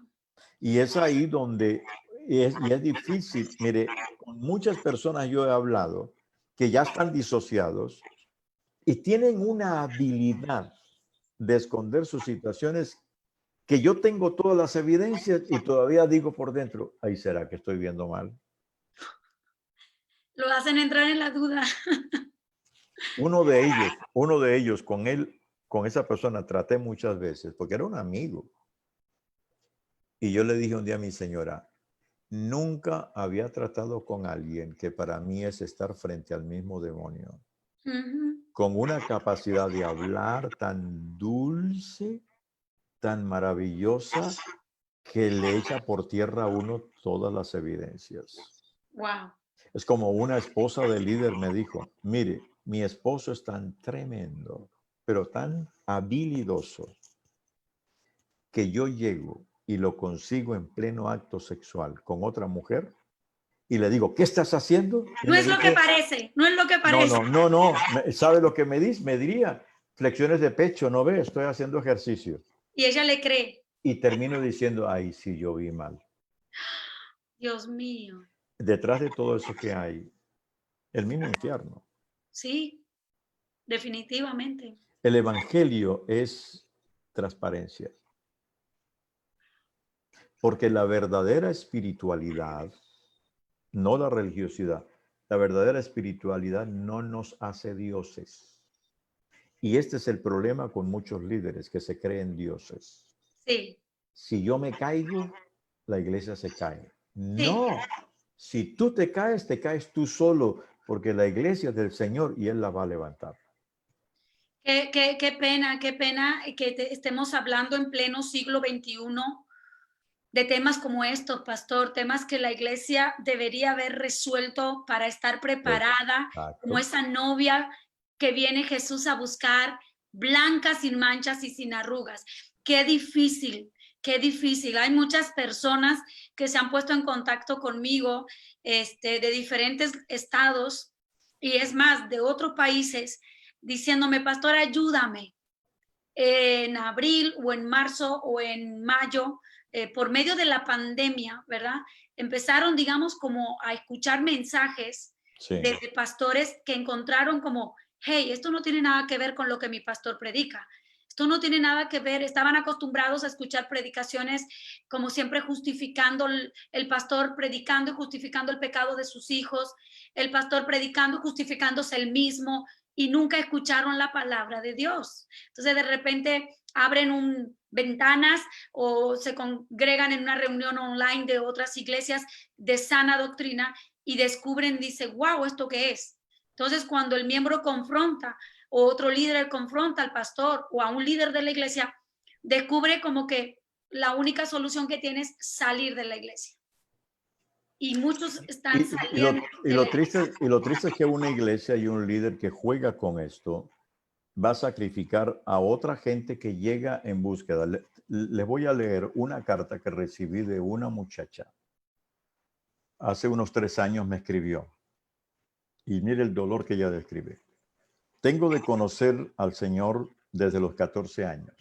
Y es ahí donde es difícil. Mire, con muchas personas yo he hablado que ya están disociados y tienen una habilidad de esconder sus situaciones que yo tengo todas las evidencias y todavía digo por dentro, ay, ¿será que estoy viendo mal? Lo hacen entrar en la duda. Uno de ellos con él, con esa persona traté muchas veces porque era un amigo. Y yo le dije un día a mi señora, nunca había tratado con alguien que para mí es estar frente al mismo demonio, Ujú. con una capacidad de hablar tan dulce, tan maravillosa, que le echa por tierra a uno todas las evidencias. Wow. Es como una esposa de líder me dijo, mire, mi esposo es tan tremendo, pero tan habilidoso, que yo llego y lo consigo en pleno acto sexual con otra mujer y le digo, ¿qué estás haciendo? Y No me es lo que dice, parece, no es lo que no, parece. no, no, no, ¿sabe lo que me dice? Me diría, flexiones de pecho, no ve, estoy haciendo ejercicio. Y ella le cree. Y termino diciendo, ay, sí, yo vi mal. Dios mío. Detrás de todo eso que hay, el mismo infierno. Sí, definitivamente. El evangelio es transparencia. Porque la verdadera espiritualidad, no la religiosidad, la verdadera espiritualidad no nos hace dioses. Y este es el problema con muchos líderes que se creen dioses. Sí, Si yo me caigo, la iglesia se cae. sí. No, si tú te caes tú solo, porque la iglesia es del Señor y Él la va a levantar. Qué pena que estemos hablando en pleno siglo XXI de temas como estos, pastor, temas que la iglesia debería haber resuelto para estar preparada como Exacto. esa novia que viene Jesús a buscar, blanca, sin manchas y sin arrugas. Qué difícil, qué difícil. Hay muchas personas que se han puesto en contacto conmigo, de diferentes estados y es más, de otros países, diciéndome, pastor, ayúdame en abril o en marzo o en mayo, por medio de la pandemia, ¿verdad? Empezaron, digamos, como a escuchar mensajes Sí. de pastores que encontraron como, hey, esto no tiene nada que ver con lo que mi pastor predica. Esto no tiene nada que ver, estaban acostumbrados a escuchar predicaciones como siempre justificando el pastor predicando y justificando el pecado de sus hijos, el pastor predicando y justificándose el mismo, y nunca escucharon la palabra de Dios. Entonces de repente abren ventanas o se congregan en una reunión online de otras iglesias de sana doctrina y descubren, dice, wow, ¿esto qué es? Entonces cuando el miembro confronta o otro líder confronta al pastor o a un líder de la iglesia, descubre como que la única solución que tiene es salir de la iglesia. Y muchos están saliendo de la iglesia. Y lo triste es que una iglesia y un líder que juega con esto va a sacrificar a otra gente que llega en búsqueda. Les voy a leer una carta que recibí de una muchacha. Hace unos 3 años me escribió. Y mire el dolor que ella describe. Tengo de conocer al Señor desde los 14 años,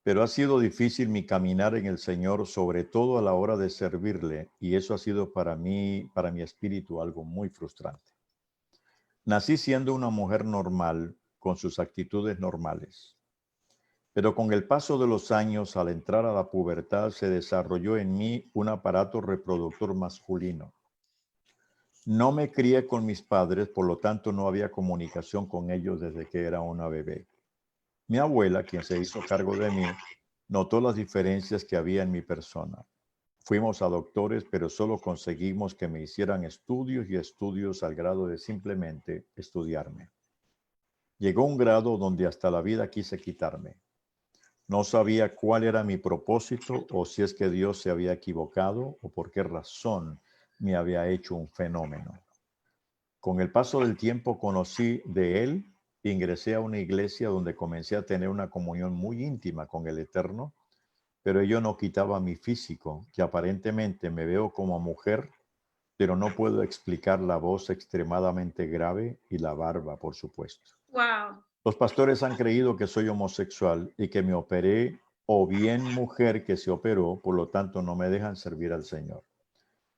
pero ha sido difícil mi caminar en el Señor, sobre todo a la hora de servirle, y eso ha sido para mí, para mi espíritu, algo muy frustrante. Nací siendo una mujer normal, con sus actitudes normales, pero con el paso de los años, al entrar a la pubertad, se desarrolló en mí un aparato reproductor masculino. No me crié con mis padres, por lo tanto no había comunicación con ellos desde que era una bebé. Mi abuela, quien se hizo cargo de mí, notó las diferencias que había en mi persona. Fuimos a doctores, pero solo conseguimos que me hicieran estudios y estudios al grado de simplemente estudiarme. Llegó un grado donde hasta la vida quise quitarme. No sabía cuál era mi propósito o si es que Dios se había equivocado o por qué razón me había hecho un fenómeno. Con el paso del tiempo conocí de Él, ingresé a una iglesia donde comencé a tener una comunión muy íntima con el Eterno, pero ello no quitaba mi físico, que aparentemente me veo como mujer, pero no puedo explicar la voz extremadamente grave y la barba, por supuesto. Wow. Los pastores han creído que soy homosexual y que me operé, o bien mujer que se operó, por lo tanto no me dejan servir al Señor.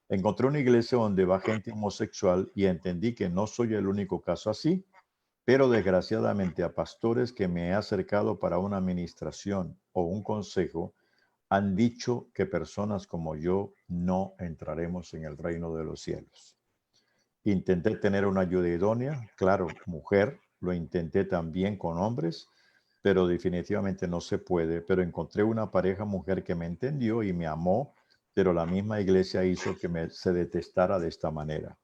Encontré una iglesia donde va gente homosexual y entendí que no soy el único caso así, pero desgraciadamente a pastores que me he acercado para una administración o un consejo han dicho que personas como yo no entraremos en el reino de los cielos. Intenté tener una ayuda idónea, claro, mujer, lo intenté también con hombres, pero definitivamente no se puede. Pero encontré una pareja mujer que me entendió y me amó, pero la misma iglesia hizo que se detestara de esta manera.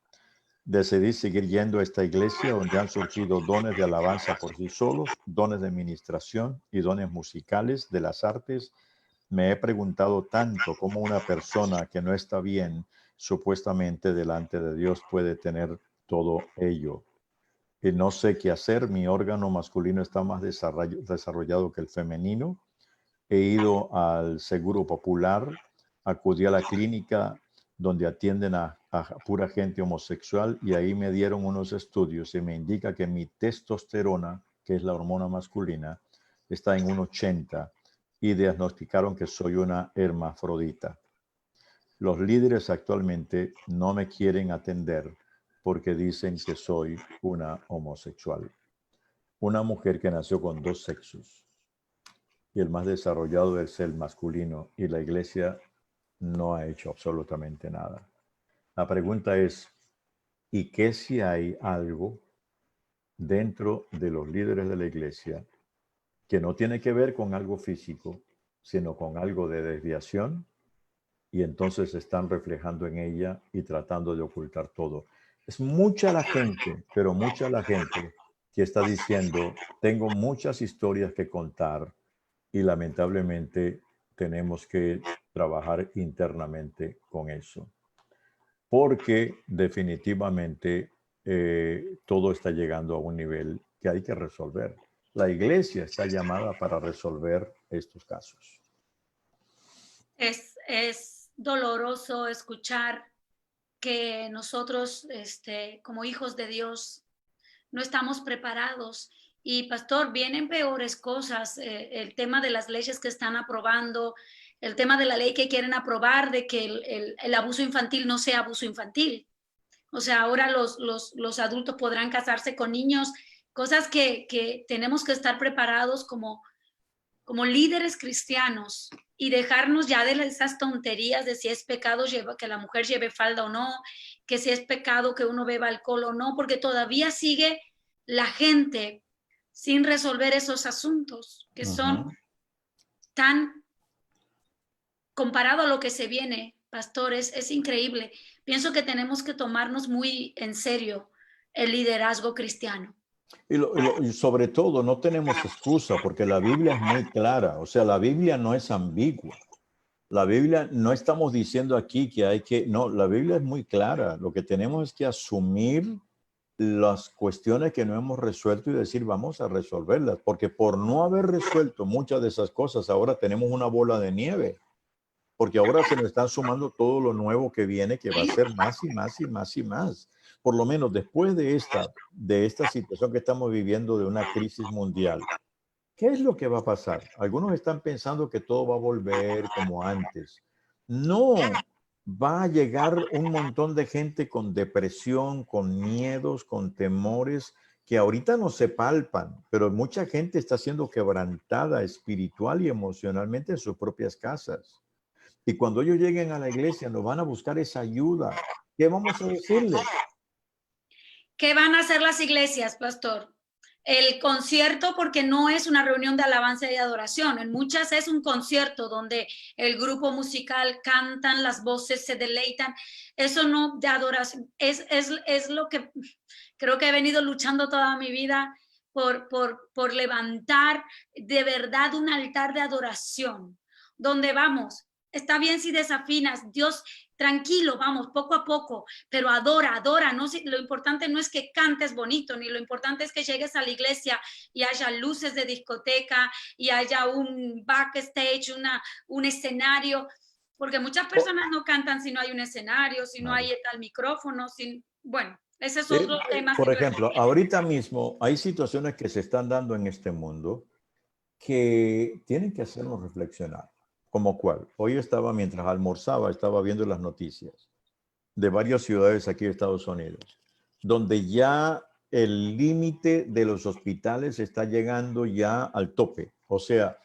Decidí seguir yendo a esta iglesia donde han surgido dones de alabanza por sí solos, dones de administración y dones musicales de las artes. Me he preguntado tanto cómo una persona que no está bien supuestamente delante de Dios puede tener todo ello. Y no sé qué hacer, mi órgano masculino está más desarrollado que el femenino. He ido al Seguro Popular, acudí a la clínica donde atienden a pura gente homosexual y ahí me dieron unos estudios y me indica que mi testosterona, que es la hormona masculina, está en un 80 y diagnosticaron que soy una hermafrodita. Los líderes actualmente no me quieren atender porque dicen que soy una homosexual. Una mujer que nació con 2 sexos y el más desarrollado es el masculino y la iglesia no ha hecho absolutamente nada. La pregunta es, ¿y qué si hay algo dentro de los líderes de la iglesia que no tiene que ver con algo físico, sino con algo de desviación? Y entonces están reflejando en ella y tratando de ocultar todo. Es mucha la gente, pero mucha la gente que está diciendo, tengo muchas historias que contar y lamentablemente tenemos que trabajar internamente con eso, porque definitivamente todo está llegando a un nivel que hay que resolver. La iglesia está llamada para resolver estos casos. Es doloroso escuchar que nosotros, como hijos de Dios, no estamos preparados. Y pastor, vienen peores cosas, el tema de las leyes que están aprobando, el tema de la ley que quieren aprobar de que el abuso infantil no sea abuso infantil. O sea, ahora los adultos podrán casarse con niños, cosas que tenemos que estar preparados como líderes cristianos y dejarnos ya de esas tonterías de si es pecado que la mujer lleve falda o no, que si es pecado que uno beba alcohol o no, porque todavía sigue la gente sin resolver esos asuntos que son tan comparado a lo que se viene, pastores, es increíble. Pienso que tenemos que tomarnos muy en serio el liderazgo cristiano. Y sobre todo, no tenemos excusa porque la Biblia es muy clara. O sea, la Biblia no es ambigua. La Biblia no estamos diciendo aquí que hay que, no, la Biblia es muy clara. Lo que tenemos es que asumir las cuestiones que no hemos resuelto y decir, vamos a resolverlas, porque por no haber resuelto muchas de esas cosas, ahora tenemos una bola de nieve, porque ahora se nos están sumando todo lo nuevo que viene, que va a ser más y más y más y más. Por lo menos después de esta situación que estamos viviendo de una crisis mundial, ¿qué es lo que va a pasar? Algunos están pensando que todo va a volver como antes. No, va a llegar un montón de gente con depresión, con miedos, con temores que ahorita no se palpan, pero mucha gente está siendo quebrantada espiritual y emocionalmente en sus propias casas. Y cuando ellos lleguen a la iglesia, nos van a buscar esa ayuda. ¿Qué vamos a decirles? ¿Qué van a hacer las iglesias, pastor? El concierto, porque no es una reunión de alabanza y adoración. En muchas es un concierto donde el grupo musical cantan, las voces se deleitan. Eso no de adoración. Es lo que creo que he venido luchando toda mi vida por levantar de verdad un altar de adoración. Donde vamos, está bien si desafinas, Dios, tranquilo, vamos, poco a poco, pero adora, adora. No, lo importante no es que cantes bonito, ni lo importante es que llegues a la iglesia y haya luces de discoteca y haya un backstage, un escenario, porque muchas personas no cantan si no hay un escenario, si no hay tal micrófono, bueno, ese es otro tema. Por ejemplo, ahorita mismo hay situaciones que se están dando en este mundo que tienen que hacernos reflexionar. ¿Como cuál? Hoy estaba, mientras almorzaba, estaba viendo las noticias de varias ciudades aquí de Estados Unidos, donde ya el límite de los hospitales está llegando ya al tope. O sea,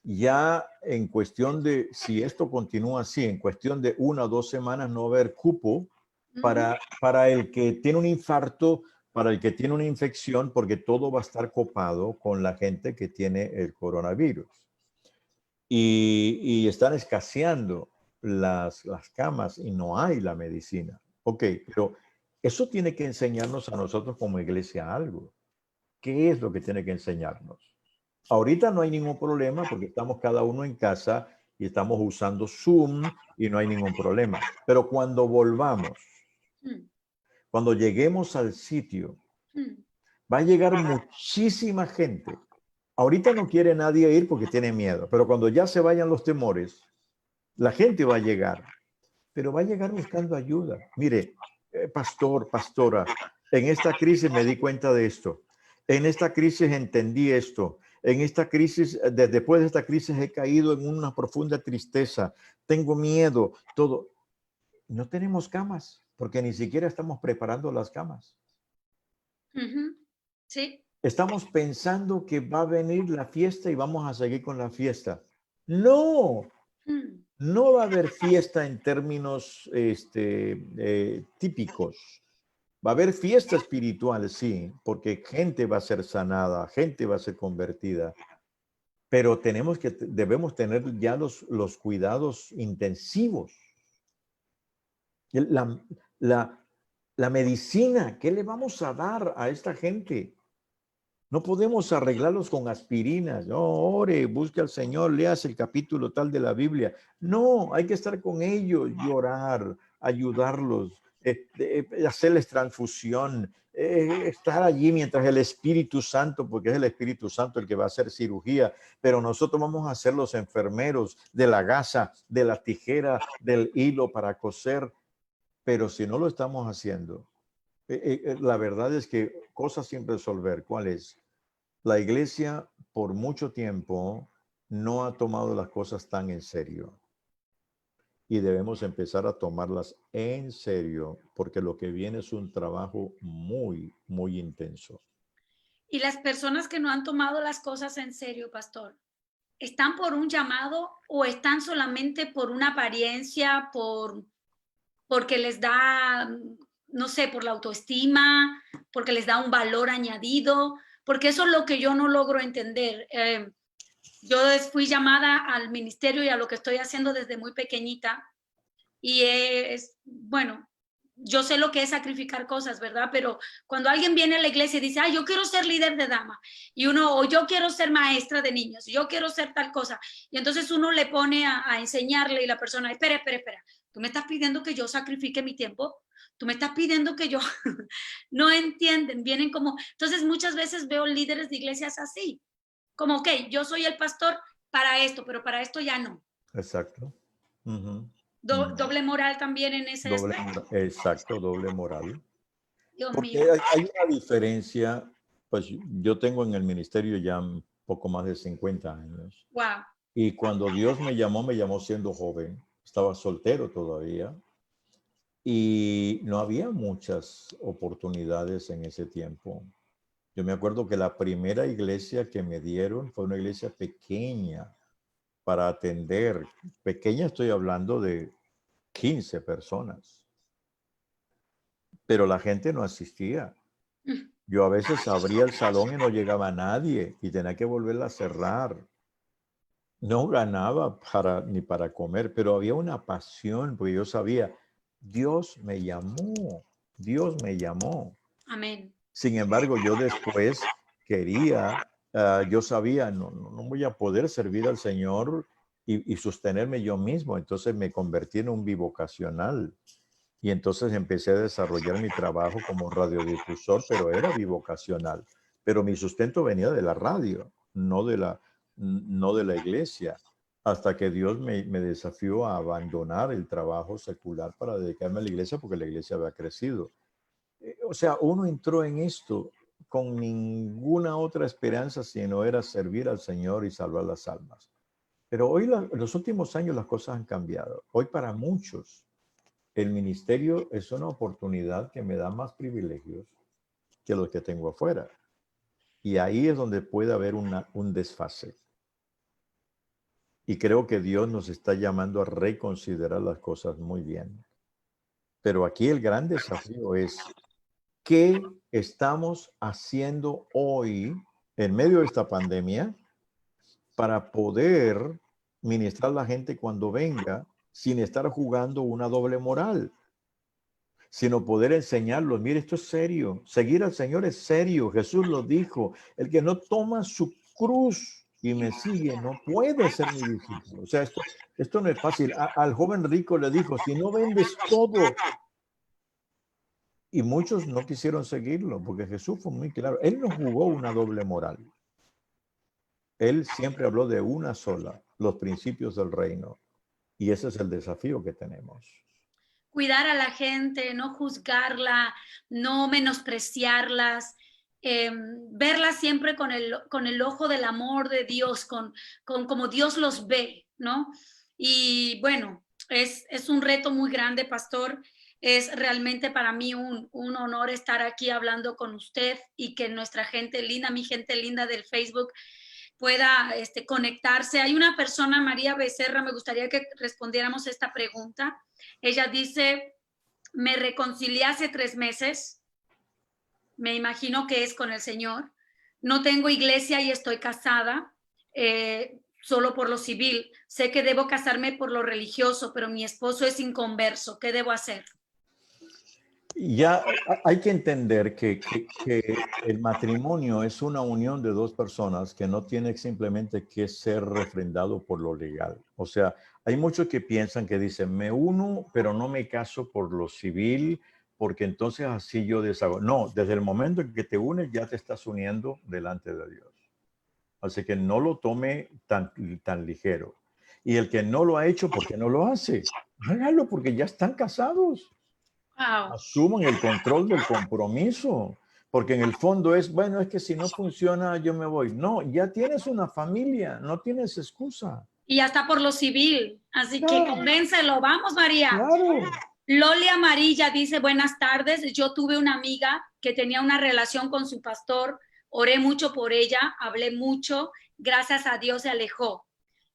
ya en cuestión de, si esto continúa así, en cuestión de 1 o 2 semanas no va a haber cupo para el que tiene un infarto, para el que tiene una infección, porque todo va a estar copado con la gente que tiene el coronavirus. Y están escaseando las camas y no hay la medicina. Ok, pero eso tiene que enseñarnos a nosotros como iglesia algo. ¿Qué es lo que tiene que enseñarnos? Ahorita no hay ningún problema porque estamos cada uno en casa y estamos usando Zoom y no hay ningún problema. Pero cuando volvamos, cuando lleguemos al sitio, va a llegar muchísima gente. Ahorita no quiere nadie ir porque tiene miedo, pero cuando ya se vayan los temores, la gente va a llegar, pero va a llegar buscando ayuda. Mire, pastor, pastora, en esta crisis me di cuenta de esto. En esta crisis entendí esto. En esta crisis, después de esta crisis he caído en una profunda tristeza. Tengo miedo, todo. No tenemos camas porque ni siquiera estamos preparando las camas. Sí. Estamos pensando que va a venir la fiesta y vamos a seguir con la fiesta. No, No va a haber fiesta en términos típicos. Va a haber fiesta espiritual, sí, porque gente va a ser sanada, gente va a ser convertida, pero debemos tener ya los cuidados intensivos. La, la, la medicina, ¿qué le vamos a dar a esta gente? No podemos arreglarlos con aspirinas. No, ore, busque al Señor, leas el capítulo tal de la Biblia. No, hay que estar con ellos, llorar, ayudarlos, hacerles transfusión, estar allí mientras el Espíritu Santo, porque es el Espíritu Santo el que va a hacer cirugía, pero nosotros vamos a ser los enfermeros de la gasa, de la tijera, del hilo para coser. Pero si no lo estamos haciendo, la verdad es que cosas sin resolver. ¿Cuál es? La iglesia por mucho tiempo no ha tomado las cosas tan en serio y debemos empezar a tomarlas en serio porque lo que viene es un trabajo muy, muy intenso. Y las personas que no han tomado las cosas en serio, pastor, ¿están por un llamado o están solamente por una apariencia, porque les da, no sé, por la autoestima, porque les da un valor añadido? Porque eso es lo que yo no logro entender. Yo fui llamada al ministerio y a lo que estoy haciendo desde muy pequeñita y bueno, yo sé lo que es sacrificar cosas, ¿verdad? Pero cuando alguien viene a la iglesia y dice, yo quiero ser líder de dama, y uno, o yo quiero ser maestra de niños, yo quiero ser tal cosa, y entonces uno le pone a enseñarle y la persona, espera, tú me estás pidiendo que yo sacrifique mi tiempo, tú me estás pidiendo que yo, no entienden, vienen como, entonces muchas veces veo líderes de iglesias así, como, ok, yo soy el pastor para esto, pero para esto ya no. Exacto. Ujú. Doble moral también en ese aspecto. Exacto, doble moral. Dios Porque mío. hay una diferencia, pues yo tengo en el ministerio ya un poco más de 50 años. Wow. Y cuando Dios me llamó siendo joven, estaba soltero todavía y no había muchas oportunidades en ese tiempo. Yo me acuerdo que la primera iglesia que me dieron fue una iglesia pequeña para atender. Pequeña estoy hablando de 15 personas, pero la gente no asistía. Yo a veces abría el salón y no llegaba nadie y tenía que volverla a cerrar. No ganaba ni para comer, pero había una pasión, porque yo sabía, Dios me llamó, Dios me llamó. Amén. Sin embargo, yo después quería, yo sabía, no voy a poder servir al Señor y sostenerme yo mismo. Entonces me convertí en un bivocacional. Y entonces empecé a desarrollar mi trabajo como radiodifusor, pero era bivocacional. Pero mi sustento venía de la radio, no de la iglesia, hasta que Dios me desafió a abandonar el trabajo secular para dedicarme a la iglesia porque la iglesia había crecido. O sea, uno entró en esto con ninguna otra esperanza sino era servir al Señor y salvar las almas. Pero hoy, en los últimos años, las cosas han cambiado. Hoy para muchos, el ministerio es una oportunidad que me da más privilegios que los que tengo afuera. Y ahí es donde puede haber un desfase. Y creo que Dios nos está llamando a reconsiderar las cosas muy bien. Pero aquí el gran desafío es, ¿qué estamos haciendo hoy en medio de esta pandemia para poder ministrar a la gente cuando venga sin estar jugando una doble moral? Sino poder enseñarlos. Mire, esto es serio. Seguir al Señor es serio. Jesús lo dijo. El que no toma su cruz y me sigue no puede ser mi discípulo. O sea, esto no es fácil. Al joven rico le dijo, si no vendes todo. Y muchos no quisieron seguirlo porque Jesús fue muy claro. Él no jugó una doble moral. Él siempre habló de una sola, los principios del reino. Y ese es el desafío que tenemos. Cuidar a la gente, no juzgarla, no menospreciarlas, verla siempre con el ojo del amor de Dios, con como Dios los ve, ¿no? Y bueno, es un reto muy grande, pastor. Es realmente para mí un honor estar aquí hablando con usted y que nuestra gente linda, mi gente linda del Facebook, pueda conectarse. Hay una persona, María Becerra, me gustaría que respondiéramos esta pregunta. Ella dice, me reconcilié hace 3 meses, me imagino que es con el Señor. No tengo iglesia y estoy casada, solo por lo civil. Sé que debo casarme por lo religioso, pero mi esposo es inconverso. ¿Qué debo hacer? Ya hay que entender que el matrimonio es una unión de dos personas que no tiene simplemente que ser refrendado por lo legal. O sea, hay muchos que piensan que dicen, me uno, pero no me caso por lo civil, porque entonces así yo deshago. No, desde el momento en que te unes ya te estás uniendo delante de Dios. Así que no lo tome tan ligero. Y el que no lo ha hecho, ¿por qué no lo hace? Hágalo porque ya están casados. Wow. Asuman el control del compromiso, porque en el fondo es, bueno, es que si no funciona, yo me voy. No, ya tienes una familia, no tienes excusa. Y ya está por lo civil, así que Claro, convéncelo. Vamos, María. claro. Loli Amarilla dice, buenas tardes, yo tuve una amiga que tenía una relación con su pastor, oré mucho por ella, hablé mucho, gracias a Dios se alejó.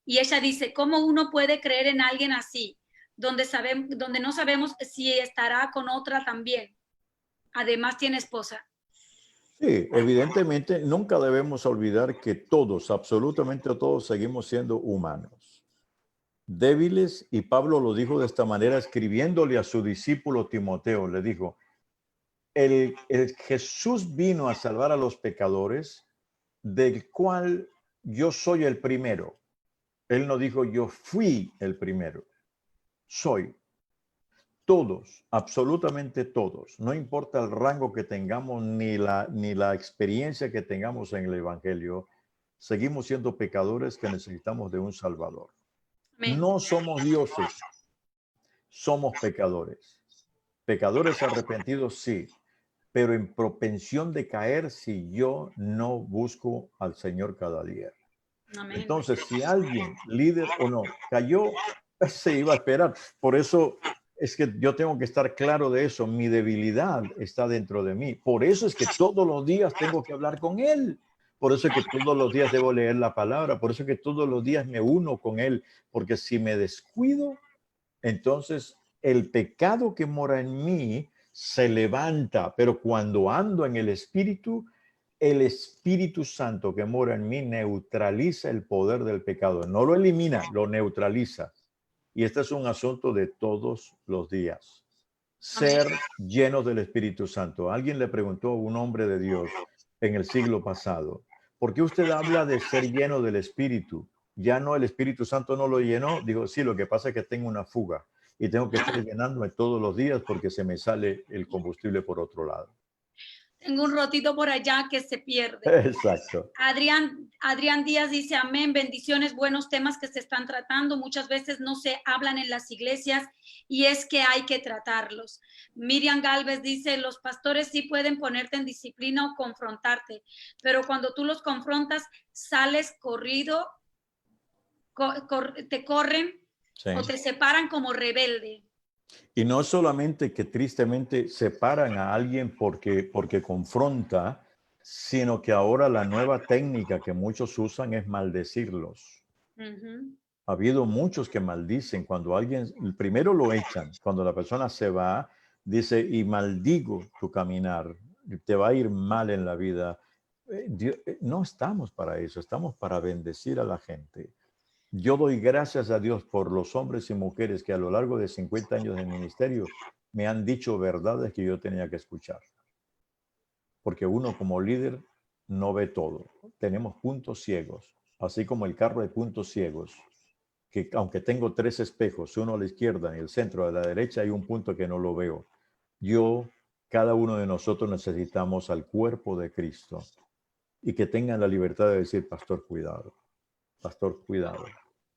Y ella dice, ¿cómo uno puede creer en alguien así, donde no sabemos si estará con otra también? Además tiene esposa. Sí, evidentemente nunca debemos olvidar que todos, absolutamente todos, seguimos siendo humanos, débiles, y Pablo lo dijo de esta manera escribiéndole a su discípulo Timoteo, le dijo, el Jesús vino a salvar a los pecadores, del cual yo soy el primero. Él no dijo yo fui el primero, soy. Todos, absolutamente todos, no importa el rango que tengamos ni la experiencia que tengamos en el Evangelio, seguimos siendo pecadores que necesitamos de un Salvador. Amén. No somos dioses, somos pecadores. Pecadores arrepentidos, sí, pero en propensión de caer si yo no busco al Señor cada día. Amén. Entonces, si alguien, líder o no, cayó, se iba a esperar. Por eso es que yo tengo que estar claro de eso. Mi debilidad está dentro de mí. Por eso es que todos los días tengo que hablar con Él. Por eso es que todos los días debo leer la palabra. Por eso es que todos los días me uno con Él. Porque si me descuido, entonces el pecado que mora en mí se levanta. Pero cuando ando en el Espíritu Santo que mora en mí neutraliza el poder del pecado. No lo elimina, lo neutraliza. Y este es un asunto de todos los días. Ser llenos del Espíritu Santo. Alguien le preguntó a un hombre de Dios en el siglo pasado, ¿por qué usted habla de ser lleno del Espíritu? Ya no, el Espíritu Santo no lo llenó. Digo, sí, lo que pasa es que tengo una fuga y tengo que estar llenándome todos los días porque se me sale el combustible por otro lado. Tengo un rotito por allá que se pierde. Exacto. Adrián Díaz dice, amén, bendiciones, buenos temas que se están tratando. Muchas veces no se hablan en las iglesias y es que hay que tratarlos. Miriam Galvez dice, los pastores sí pueden ponerte en disciplina o confrontarte, pero cuando tú los confrontas, sales corrido, te corren Sí. o te separan como rebelde. Y no solamente que tristemente separan a alguien porque confronta, sino que ahora la nueva técnica que muchos usan es maldecirlos. Ha habido muchos que maldicen cuando alguien, primero lo echan, cuando la persona se va, dice, y maldigo tu caminar, te va a ir mal en la vida. No estamos para eso, estamos para bendecir a la gente. Yo doy gracias a Dios por los hombres y mujeres que a lo largo de 50 años de ministerio me han dicho verdades que yo tenía que escuchar. Porque uno como líder no ve todo. Tenemos puntos ciegos, así como el carro de puntos ciegos, que aunque tengo 3 espejos, uno a la izquierda y el centro a la derecha, hay un punto que no lo veo. Cada uno de nosotros necesitamos al cuerpo de Cristo y que tengan la libertad de decir, pastor, cuidado, pastor, cuidado.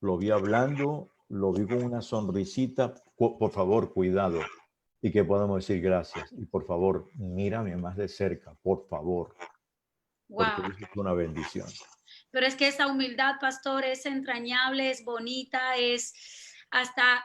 Lo vi hablando, lo vi con una sonrisita, por favor, cuidado. Y que podamos decir gracias. Y por favor, mírame más de cerca, por favor. Porque Wow. eso es una bendición. Pero es que esa humildad, pastor, es entrañable, es bonita, es hasta,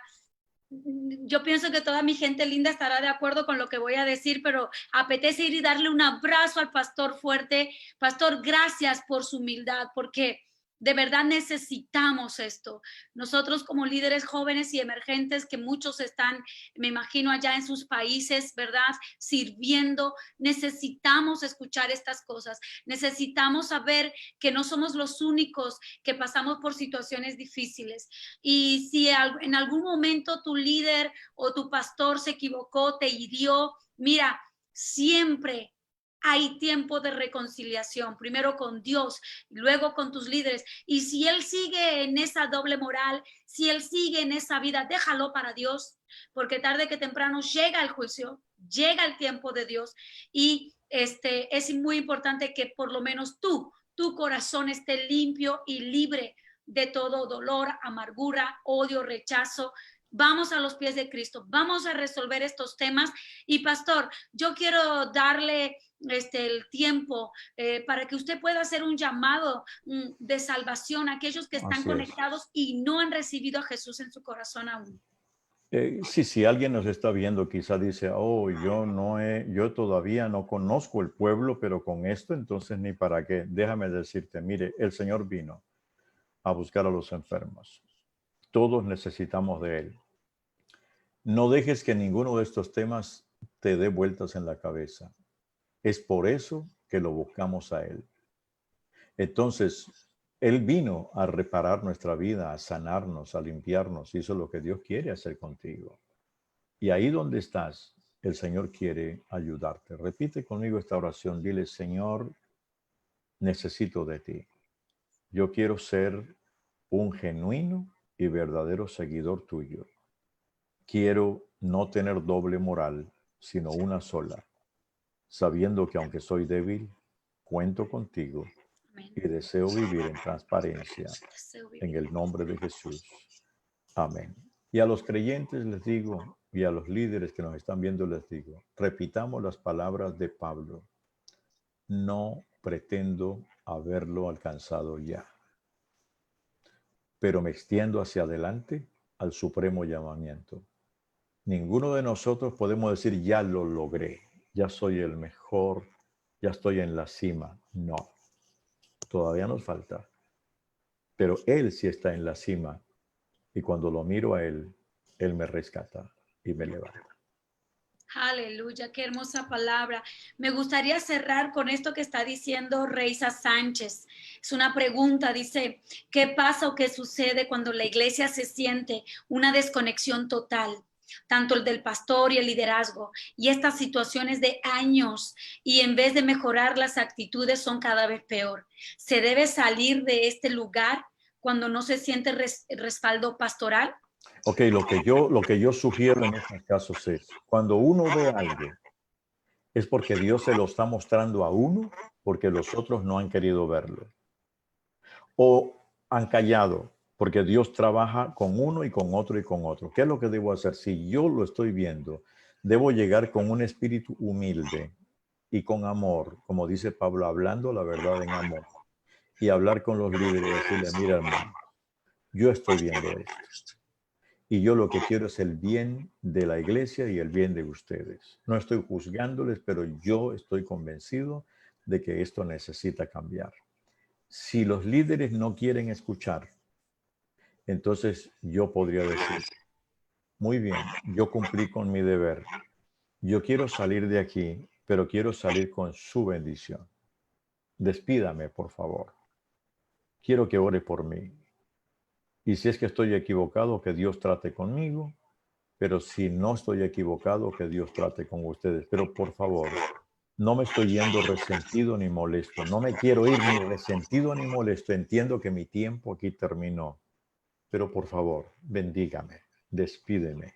yo pienso que toda mi gente linda estará de acuerdo con lo que voy a decir, pero apetece ir y darle un abrazo al pastor fuerte. Pastor, gracias por su humildad, porque De verdad necesitamos esto. Nosotros como líderes jóvenes y emergentes, que muchos están, me imagino, allá en sus países, ¿verdad? Sirviendo, necesitamos escuchar estas cosas. Necesitamos saber que no somos los únicos que pasamos por situaciones difíciles. Y si en algún momento tu líder o tu pastor se equivocó, te hirió, mira, siempre hay tiempo de reconciliación, primero con Dios, luego con tus líderes. Y si él sigue en esa doble moral, si él sigue en esa vida, déjalo para Dios, porque tarde que temprano llega el juicio, llega el tiempo de Dios. Y es muy importante que por lo menos tu corazón esté limpio y libre de todo dolor, amargura, odio, rechazo. Vamos a los pies de Cristo, vamos a resolver estos temas. Y pastor, yo quiero darle el tiempo para que usted pueda hacer un llamado de salvación a aquellos que están conectados y no han recibido a Jesús en su corazón aún. Sí, si alguien nos está viendo, quizá dice, oh, yo todavía no conozco el pueblo, pero con esto entonces ni para qué. Déjame decirte, mire, el Señor vino a buscar a los enfermos. Todos necesitamos de Él. No dejes que ninguno de estos temas te dé vueltas en la cabeza. Es por eso que lo buscamos a Él. Entonces, Él vino a reparar nuestra vida, a sanarnos, a limpiarnos. Y eso es lo que Dios quiere hacer contigo. Y ahí donde estás, el Señor quiere ayudarte. Repite conmigo esta oración. Dile, Señor, necesito de ti. Yo quiero ser un genuino y verdadero seguidor tuyo. Quiero no tener doble moral, sino una sola, sabiendo que aunque soy débil, cuento contigo y deseo vivir en transparencia en el nombre de Jesús. Amén. Y a los creyentes les digo, y a los líderes que nos están viendo les digo, repitamos las palabras de Pablo. No pretendo haberlo alcanzado ya, pero me extiendo hacia adelante al supremo llamamiento. Ninguno de nosotros podemos decir, ya lo logré, ya soy el mejor, ya estoy en la cima. No, todavía nos falta. Pero Él sí está en la cima. Y cuando lo miro a Él, Él me rescata y me levanta. Aleluya, qué hermosa palabra. Me gustaría cerrar con esto que está diciendo Reisa Sánchez. Es una pregunta, dice, ¿qué pasa o qué sucede cuando la iglesia se siente una desconexión total? Tanto el del pastor y el liderazgo, y estas situaciones de años, y en vez de mejorar las actitudes son cada vez peor. ¿Se debe salir de este lugar cuando no se siente respaldo pastoral? Ok, lo que yo sugiero en estos casos es, cuando uno ve algo, es porque Dios se lo está mostrando a uno, porque los otros no han querido verlo. O han callado, porque Dios trabaja con uno y con otro y con otro. ¿Qué es lo que debo hacer? Si yo lo estoy viendo, debo llegar con un espíritu humilde y con amor, como dice Pablo, hablando la verdad en amor. Y hablar con los líderes y decirle, mira hermano, yo estoy viendo esto. Y yo lo que quiero es el bien de la iglesia y el bien de ustedes. No estoy juzgándoles, pero yo estoy convencido de que esto necesita cambiar. Si los líderes no quieren escuchar, entonces yo podría decir, muy bien, yo cumplí con mi deber. Yo quiero salir de aquí, pero quiero salir con su bendición. Despídame, por favor. Quiero que ore por mí. Y si es que estoy equivocado, que Dios trate conmigo. Pero si no estoy equivocado, que Dios trate con ustedes. Pero por favor, no me estoy yendo resentido ni molesto. No me quiero ir ni resentido ni molesto. Entiendo que mi tiempo aquí terminó. Pero por favor, bendígame, despídeme.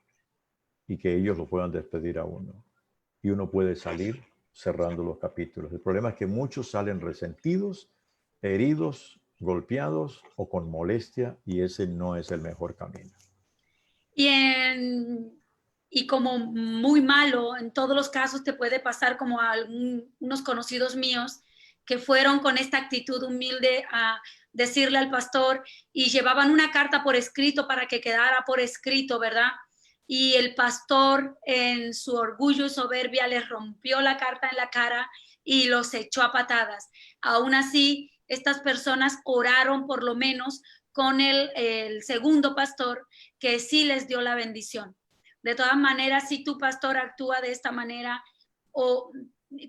Y que ellos lo puedan despedir a uno. Y uno puede salir cerrando los capítulos. El problema es que muchos salen resentidos, heridos, golpeados o con molestia. Y ese no es el mejor camino. Y como muy malo, en todos los casos te puede pasar como a unos conocidos míos que fueron con esta actitud humilde a decirle al pastor y llevaban una carta por escrito para que quedara por escrito, ¿verdad? Y el pastor en su orgullo y soberbia les rompió la carta en la cara y los echó a patadas. Aún así, estas personas oraron por lo menos con el segundo pastor, que sí les dio la bendición. De todas maneras, si tu pastor actúa de esta manera o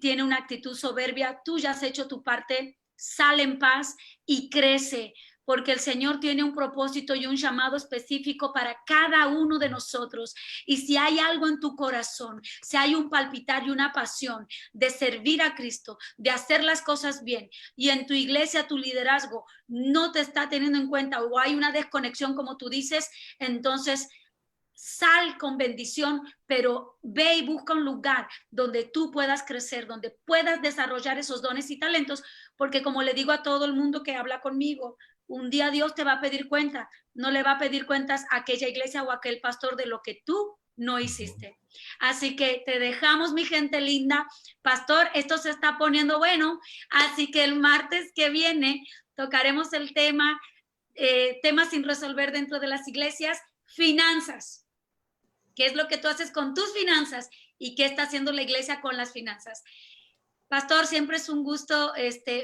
tiene una actitud soberbia, tú ya has hecho tu parte, sal en paz y crece, porque el Señor tiene un propósito y un llamado específico para cada uno de nosotros. Y si hay algo en tu corazón, si hay un palpitar y una pasión de servir a Cristo, de hacer las cosas bien, y en tu iglesia, tu liderazgo no te está teniendo en cuenta o hay una desconexión, como tú dices, entonces sal con bendición, pero ve y busca un lugar donde tú puedas crecer, donde puedas desarrollar esos dones y talentos, porque como le digo a todo el mundo que habla conmigo, un día Dios te va a pedir cuenta, no le va a pedir cuentas a aquella iglesia o a aquel pastor de lo que tú no hiciste. Así que te dejamos, mi gente linda. Pastor, esto se está poniendo bueno, así que el martes que viene tocaremos el tema, temas sin resolver dentro de las iglesias, finanzas. ¿Qué es lo que tú haces con tus finanzas y qué está haciendo la iglesia con las finanzas? Pastor, siempre es un gusto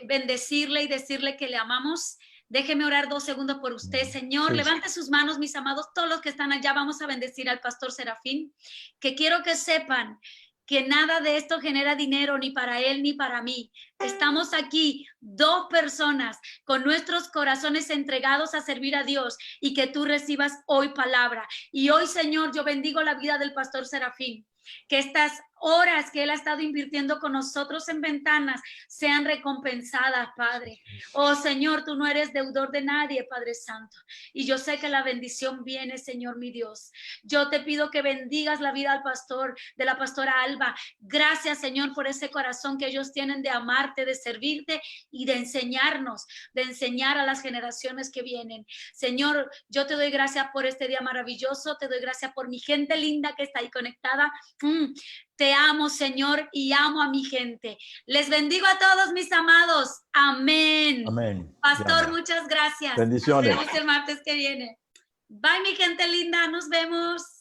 bendecirle y decirle que le amamos. Déjeme orar 2 segundos por usted, Señor. Sí. Levante sus manos, mis amados, todos los que están allá. Vamos a bendecir al pastor Serafín, que quiero que sepan que nada de esto genera dinero ni para él ni para mí. Estamos aquí 2 personas con nuestros corazones entregados a servir a Dios y que tú recibas hoy palabra. Y hoy, Señor, yo bendigo la vida del pastor Serafín. Que estas horas que él ha estado invirtiendo con nosotros en Ventanas sean recompensadas, Padre. Oh, Señor, tú no eres deudor de nadie, Padre Santo. Y yo sé que la bendición viene, Señor, mi Dios. Yo te pido que bendigas la vida al pastor, de la pastora Alba. Gracias, Señor, por ese corazón que ellos tienen de amarte, de servirte y de enseñarnos, de enseñar a las generaciones que vienen. Señor, yo te doy gracias por este día maravilloso. Te doy gracias por mi gente linda que está ahí conectada. Te amo, Señor, y amo a mi gente. Les bendigo a todos, mis amados. Amén. Amén. Pastor, muchas gracias. Bendiciones. Nos vemos el martes que viene. Bye, mi gente linda. Nos vemos.